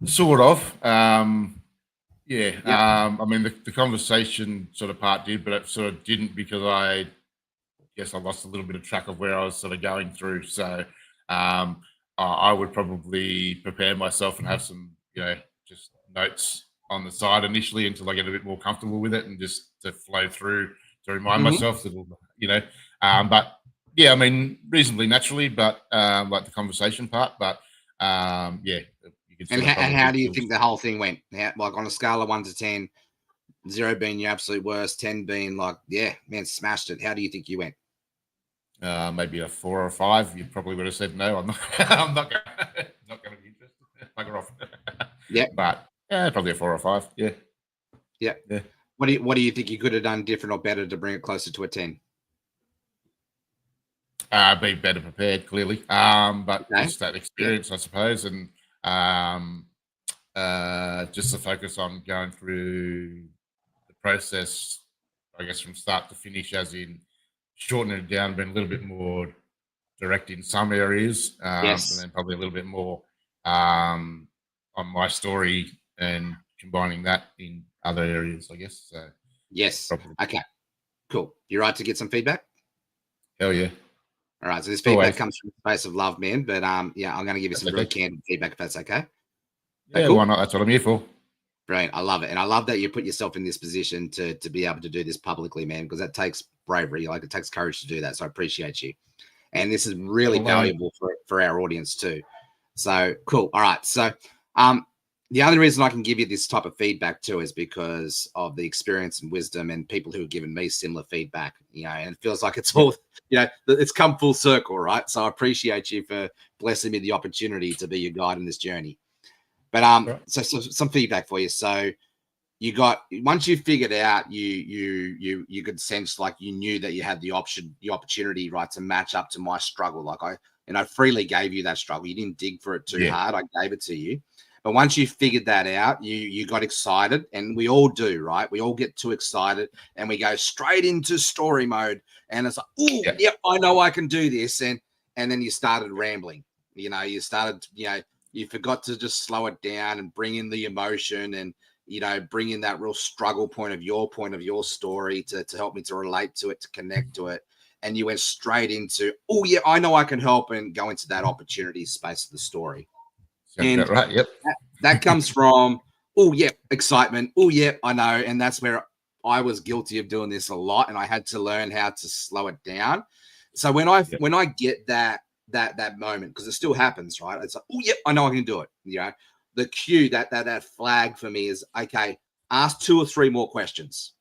Sort of. I mean, the conversation sort of part did, but it sort of didn't because I guess I lost a little bit of track of where I was sort of going through. So I would probably prepare myself and have some, just notes on the side initially until I get a bit more comfortable with it and just to flow through to remind myself that, but yeah, I mean, reasonably naturally, but like the conversation part, but you could. And how do you think the whole thing went? Like on a scale of 1 to 10, 0 being your absolute worst, 10 being like, yeah, man, smashed it. How do you think you went? Maybe a 4 or 5. You probably would have said no. I'm not. I'm not going to be interested. Bugger off. Yeah, but probably a 4 or 5. Yeah. What do you think you could have done different or better to bring it closer to a 10? Be better prepared, clearly. But just that experience, I suppose, and just the focus on going through the process, I guess, from start to finish, as in shortening it down, being a little bit more direct in some areas, and then probably a little bit more on my story and combining that in other areas, I guess. So yes. Probably. Okay. Cool. You right to get some feedback? Hell yeah. All right. So this feedback comes from a space of love, man. But I'm going to give you some real candid feedback if that's okay. Yeah, cool? Why not? That's what I'm here for. Brilliant. I love it. And I love that you put yourself in this position to be able to do this publicly, man, because that takes bravery. Like it takes courage to do that. So I appreciate you. And this is really valuable for our audience too. So cool. All right. So the other reason I can give you this type of feedback too is because of the experience and wisdom and people who have given me similar feedback, and it feels like it's all, it's come full circle, right? So I appreciate you for blessing me the opportunity to be your guide in this journey. But so some feedback for you. So once you figured out, you could sense like you knew that you had the opportunity, right, to match up to my struggle. Like I freely gave you that struggle. You didn't dig for it too hard. I gave it to you. But once you figured that out, you got excited, and we all do, right? We all get too excited, and we go straight into story mode, and it's like, oh, yep, I know I can do this, and then you started rambling. You started, you forgot to just slow it down and bring in the emotion, and bring in that real struggle point of your story to help me to relate to it, to connect to it, and you went straight into, oh yeah, I know I can help, and go into that opportunity space of the story. And right. Yep. That comes from, oh, yeah, excitement. Oh, yeah, I know. And that's where I was guilty of doing this a lot. And I had to learn how to slow it down. So when I get that moment, because it still happens, right? It's like, oh, yeah, I know I can do it. The cue, that flag for me is, okay, ask 2 or 3 more questions.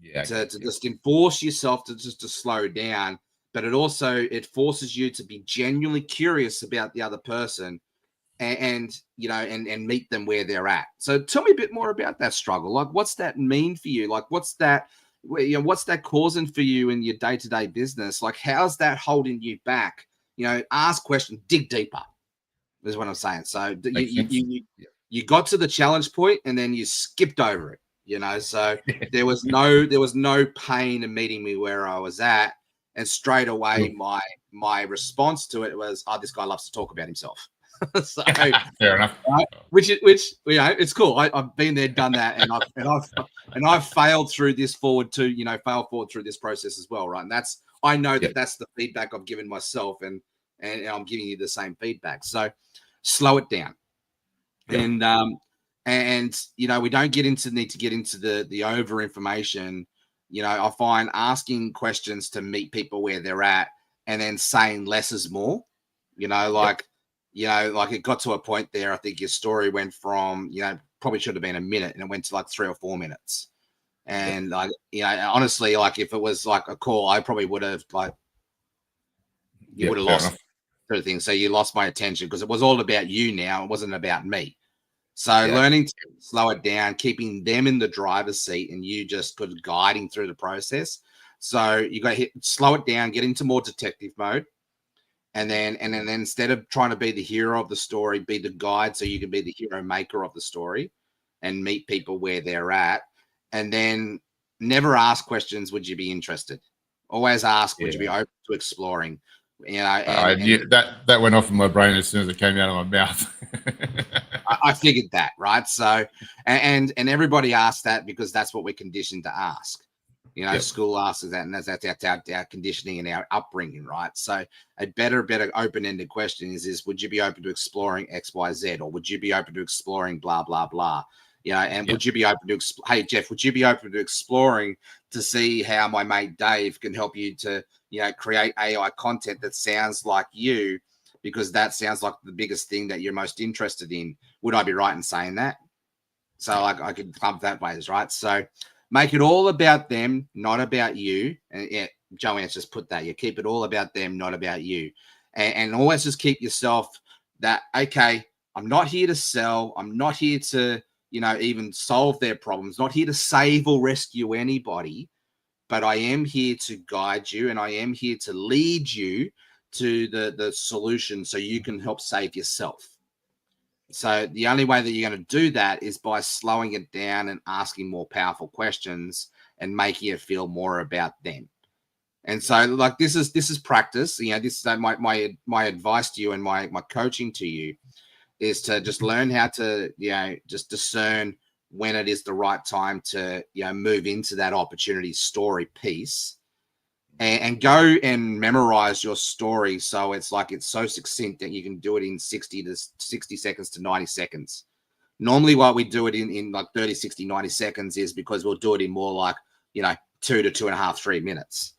Yeah. To just enforce yourself to slow down. But it forces you to be genuinely curious about the other person. And meet them where they're at. So tell me a bit more about that struggle. Like, what's that mean for you? Like, what's that causing for you in your day-to-day business? Like, how's that holding you back? Ask questions, dig deeper, is what I'm saying. So you got to the challenge point and then you skipped over it, so there was no pain in meeting me where I was at. And straight away, my response to it was, oh, this guy loves to talk about himself. So fair enough. Which it's cool. I've been there, done that, and I've failed through this forward through this process as well, right? And I know that's the feedback I've given myself, and and I'm giving you the same feedback. So slow it down. And you know, we don't need to get into the over information. You know, I find asking questions to meet people where they're at, and then saying less is more. You know, like it got to a point there. I think your story went from, you know, probably should have been a minute, and it went to like 3 or 4 minutes. And like, you know, honestly, like if it was like a call, I probably would have like would have lost sort of thing. So you lost my attention because it was all about you now. It wasn't about me. So learning to slow it down, keeping them in the driver's seat, and you just good guiding through the process. So you got to slow it down, get into more detective mode, and then instead of trying to be the hero of the story, be the guide, so you can be the hero maker of the story, and meet people where they're at. And then never ask questions. Would you be interested? Always ask. Would you be open to exploring? You know, and that went off in my brain as soon as it came out of my mouth. I figured that, right? So, and everybody asks that because that's what we're conditioned to ask. You know, school asks that, and that's our conditioning and our upbringing, right? So, a better open-ended question is would you be open to exploring X, Y, Z, or would you be open to exploring blah blah blah? You know, and would you be open to hey Jeff, would you be open to exploring to see how my mate Dave can help you to, you know, create AI content that sounds like you, because that sounds like the biggest thing that you're most interested in. Would I be right in saying that? So I could pump that ways, right? So make it all about them, not about you. And Joanne's just put that. You keep it all about them, not about you. And always just keep yourself that, okay, I'm not here to sell. I'm not here to, you know, even solve their problems, not here to save or rescue anybody, but I am here to guide you, and I am here to lead you to the solution so you can help save yourself. So the only way that you're going to do that is by slowing it down and asking more powerful questions and making it feel more about them. And so, like, this is practice. You know, this is my advice to you, and my coaching to you is to just learn how to, you know, just discern when it is the right time to, you know, move into that opportunity story piece, and go and memorize your story. So it's so succinct that you can do it in 60 seconds to 90 seconds. Normally what we do it in like 30, 60, 90 seconds is because we'll do it in more like, you know, 2 to 2.5, 3 minutes.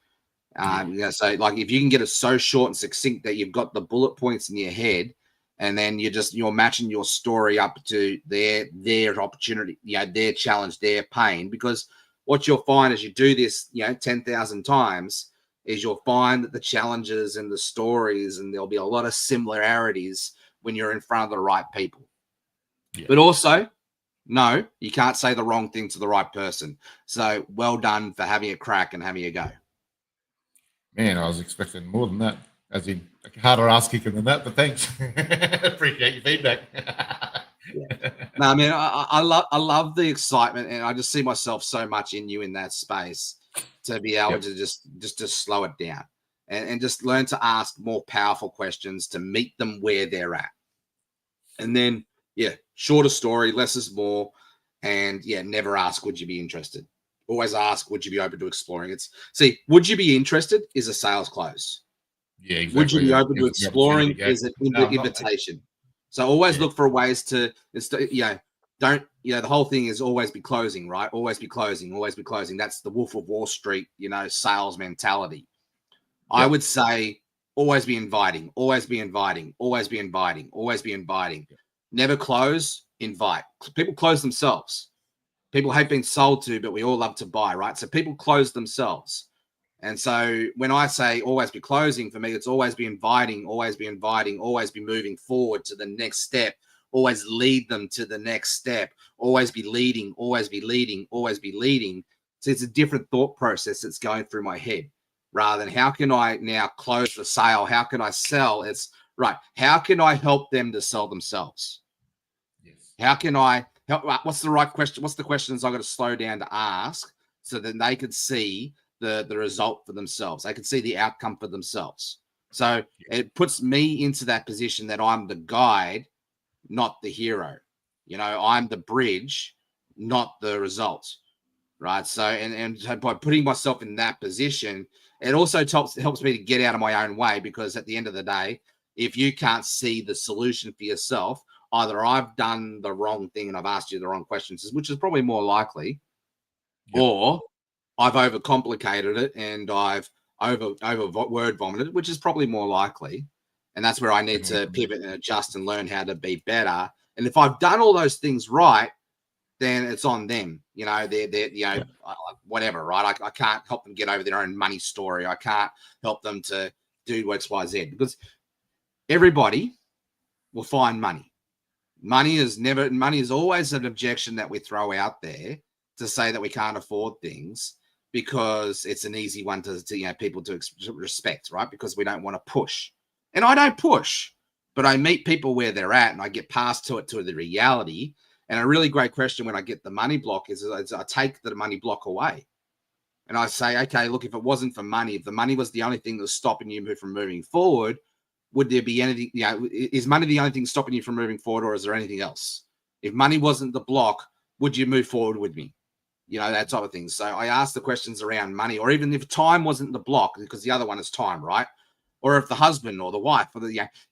You know, so like if you can get it so short and succinct that you've got the bullet points in your head, and then you're matching your story up to their opportunity, you know, their challenge, their pain. Because what you'll find as you do this, you know, 10,000 times, is you'll find that the challenges and the stories, and there'll be a lot of similarities when you're in front of the right people. Yeah. But also, no, you can't say the wrong thing to the right person. So well done for having a crack and having a go. Man, I was expecting more than that. As in, harder ass kicking than that, but thanks. Appreciate your feedback. No, I mean, I love the excitement, and I just see myself so much in you in that space to be able to just to slow it down and just learn to ask more powerful questions to meet them where they're at. And then, shorter story, less is more, and never ask, would you be interested? Always ask, would you be open to exploring? Would you be interested is a sales close. Yeah, exactly. Would you be open to exploring is an invitation. So always look for ways to, don't, the whole thing is always be closing, right? Always be closing, always be closing. That's the Wolf of Wall Street, sales mentality. I would say always be inviting, always be inviting, always be inviting, always be inviting. Never close, invite. People close themselves. People hate being sold to, but we all love to buy, right? So people close themselves. And so when I say always be closing, for me, it's always be inviting, always be moving forward to the next step, always lead them to the next step, always be leading, always be leading, always be leading. So it's a different thought process that's going through my head rather than how can I now close the sale? How can I sell? It's right. How can I help them to sell themselves? Yes. How can I help? What's the right question? What's the questions I've got to slow down to ask so that they could see the result for themselves? They can see the outcome for themselves. So it puts me into that position that I'm the guide, not the hero. I'm the bridge, not the result. right? So, and so by putting myself in that position, it also helps me to get out of my own way, because at the end of the day, if you can't see the solution for yourself, either I've done the wrong thing and I've asked you the wrong questions, which is probably more likely, or I've overcomplicated it and I've over word vomited, which is probably more likely. And that's where I need to pivot and adjust and learn how to be better. And if I've done all those things right, then it's on them. You know, they're whatever, right? I can't help them get over their own money story. I can't help them to do X, Y, Z, because everybody will find money. Money is always an objection that we throw out there to say that we can't afford things, because it's an easy one to people to respect, right? Because we don't want to push. And I don't push, but I meet people where they're at and I get past to the reality. And a really great question when I get the money block is I take the money block away. And I say, okay, look, if it wasn't for money, if the money was the only thing that was stopping you from moving forward, would there be anything, is money the only thing stopping you from moving forward, or is there anything else? If money wasn't the block, would you move forward with me? That type of thing. So I ask the questions around money, or even if time wasn't the block, because the other one is time, right? Or if the husband or the wife, or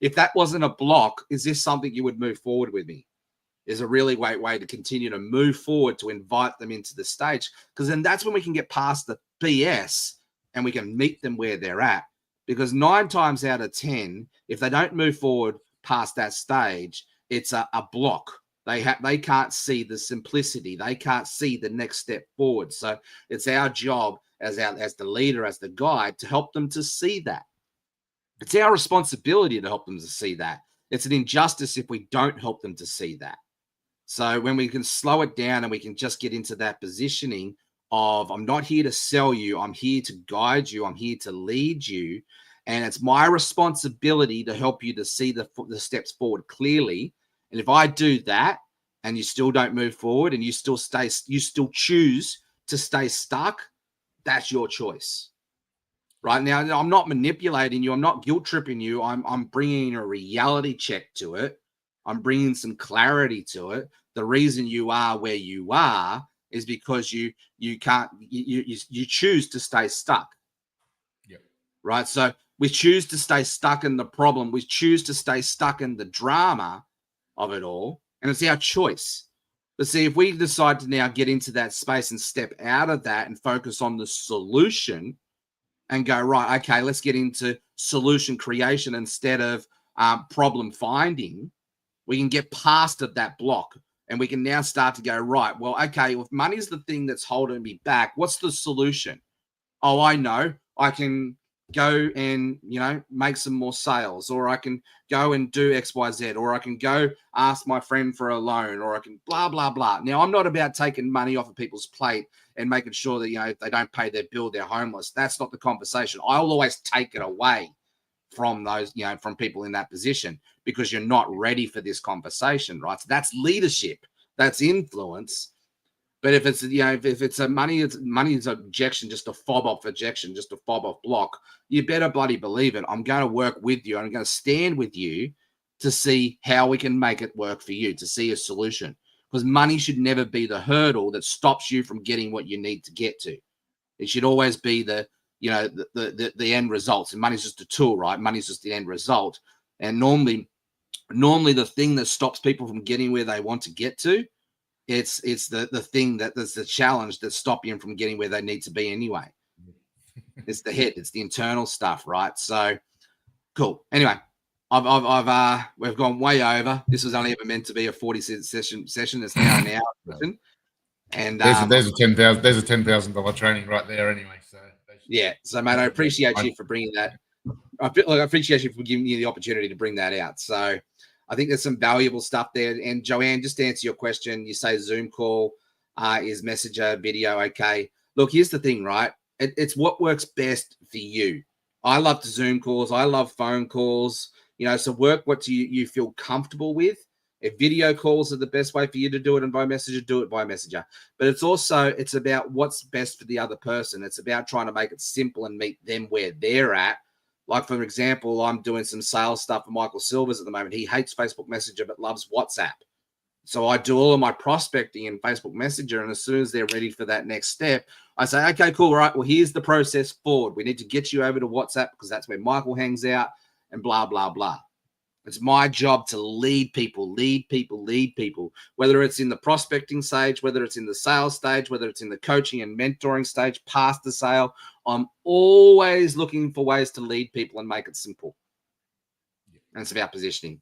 if that wasn't a block, is this something you would move forward with me? Is a really great way to continue to move forward, to invite them into the stage, because then that's when we can get past the BS and we can meet them where they're at. Because 9 times out of 10, if they don't move forward past that stage, it's a block. They can't see the simplicity. They can't see the next step forward. So it's our job as the leader, as the guide, to help them to see that. It's our responsibility to help them to see that. It's an injustice if we don't help them to see that. So when we can slow it down and we can just get into that positioning of, I'm not here to sell you, I'm here to guide you, I'm here to lead you, and it's my responsibility to help you to see the steps forward clearly. And if I do that and you still don't move forward and you still choose to stay stuck, that's your choice. Right now, I'm not manipulating you. I'm not guilt tripping you. I'm bringing a reality check to it. I'm bringing some clarity to it. The reason you are where you are is because you choose to stay stuck. Yep. Right. So we choose to stay stuck in the problem. We choose to stay stuck in the drama of it all. And it's our choice. But see, if we decide to now get into that space and step out of that and focus on the solution and go, right, okay, let's get into solution creation instead of problem finding, we can get past that block. And we can now start to go, right, well, okay, if money's the thing that's holding me back, what's the solution? Oh, I know. I can go and, make some more sales, or I can go and do X, Y, Z, or I can go ask my friend for a loan, or I can blah, blah, blah. Now, I'm not about taking money off of people's plate and making sure that, if they don't pay their bill, they're homeless. That's not the conversation. I'll always take it away from those, from people in that position, because you're not ready for this conversation, right? So that's leadership, that's influence. But if it's, if it's a money's objection, just a fob off objection, just a fob off block, you better bloody believe it. I'm going to work with you. I'm going to stand with you to see how we can make it work for you, to see a solution, because money should never be the hurdle that stops you from getting what you need to get to. It should always be the end results, and money's just a tool, right? Money's just the end result. And normally the thing that stops people from getting where they want to get to, it's the thing that's the challenge that stop you from getting where they need to be anyway. It's the head, it's the internal stuff, right? So cool. Anyway, we've gone way over. This was only ever meant to be a 40 session. It's now an hour session. And there's a $10,000 training right there anyway. So yeah. So mate, I appreciate you for bringing that. I appreciate you for giving me the opportunity to bring that out. So I think there's some valuable stuff there. And Joanne, just to answer your question, you say Zoom call is messenger, video. Okay. Look, here's the thing, right? It's what works best for you. I love Zoom calls. I love phone calls. So work what you feel comfortable with. If video calls are the best way for you to do it and by messenger, do it by messenger. But it's about what's best for the other person. It's about trying to make it simple and meet them where they're at. Like, for example, I'm doing some sales stuff for Michael Silvers at the moment. He hates Facebook Messenger but loves WhatsApp. So I do all of my prospecting in Facebook Messenger, and as soon as they're ready for that next step, I say, okay, cool, right, well, here's the process forward. We need to get you over to WhatsApp because that's where Michael hangs out and blah, blah, blah. It's my job to lead people, whether it's in the prospecting stage, whether it's in the sales stage, whether it's in the coaching and mentoring stage, past the sale. I'm always looking for ways to lead people and make it simple. And it's about positioning.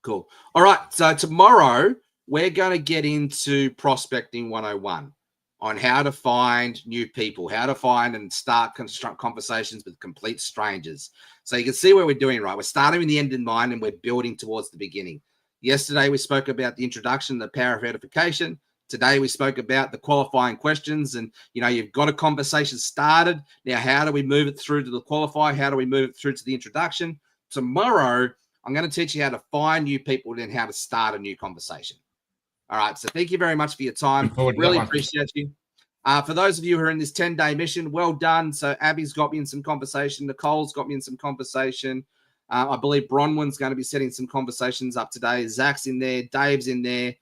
Cool. All right. So tomorrow we're going to get into prospecting 101 on how to find new people, how to find and start construct conversations with complete strangers. So you can see where we're doing, right? We're starting with the end in mind and we're building towards the beginning. Yesterday, we spoke about the introduction, the power of edification. Today, we spoke about the qualifying questions and, you've got a conversation started. Now, how do we move it through to the qualify? How do we move it through to the introduction? Tomorrow, I'm going to teach you how to find new people and how to start a new conversation. All right. So thank you very much for your time. Really appreciate you. For those of you who are in this 10-day mission, well done. So Abby's got me in some conversation. Nicole's got me in some conversation. I believe Bronwyn's going to be setting some conversations up today. Zach's in there. Dave's in there.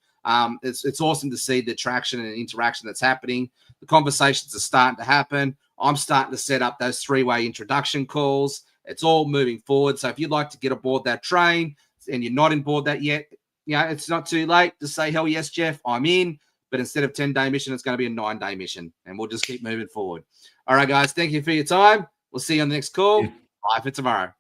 It's awesome to see the traction and interaction that's happening. The conversations are starting to happen. I'm starting to set up those 3-way introduction calls. It's all moving forward. So if you'd like to get aboard that train and you're not on board that yet, it's not too late to say, hell yes, Jeff, I'm in. But instead of 10-day mission, it's going to be a 9-day mission. And we'll just keep moving forward. All right, guys. Thank you for your time. We'll see you on the next call. Bye for tomorrow.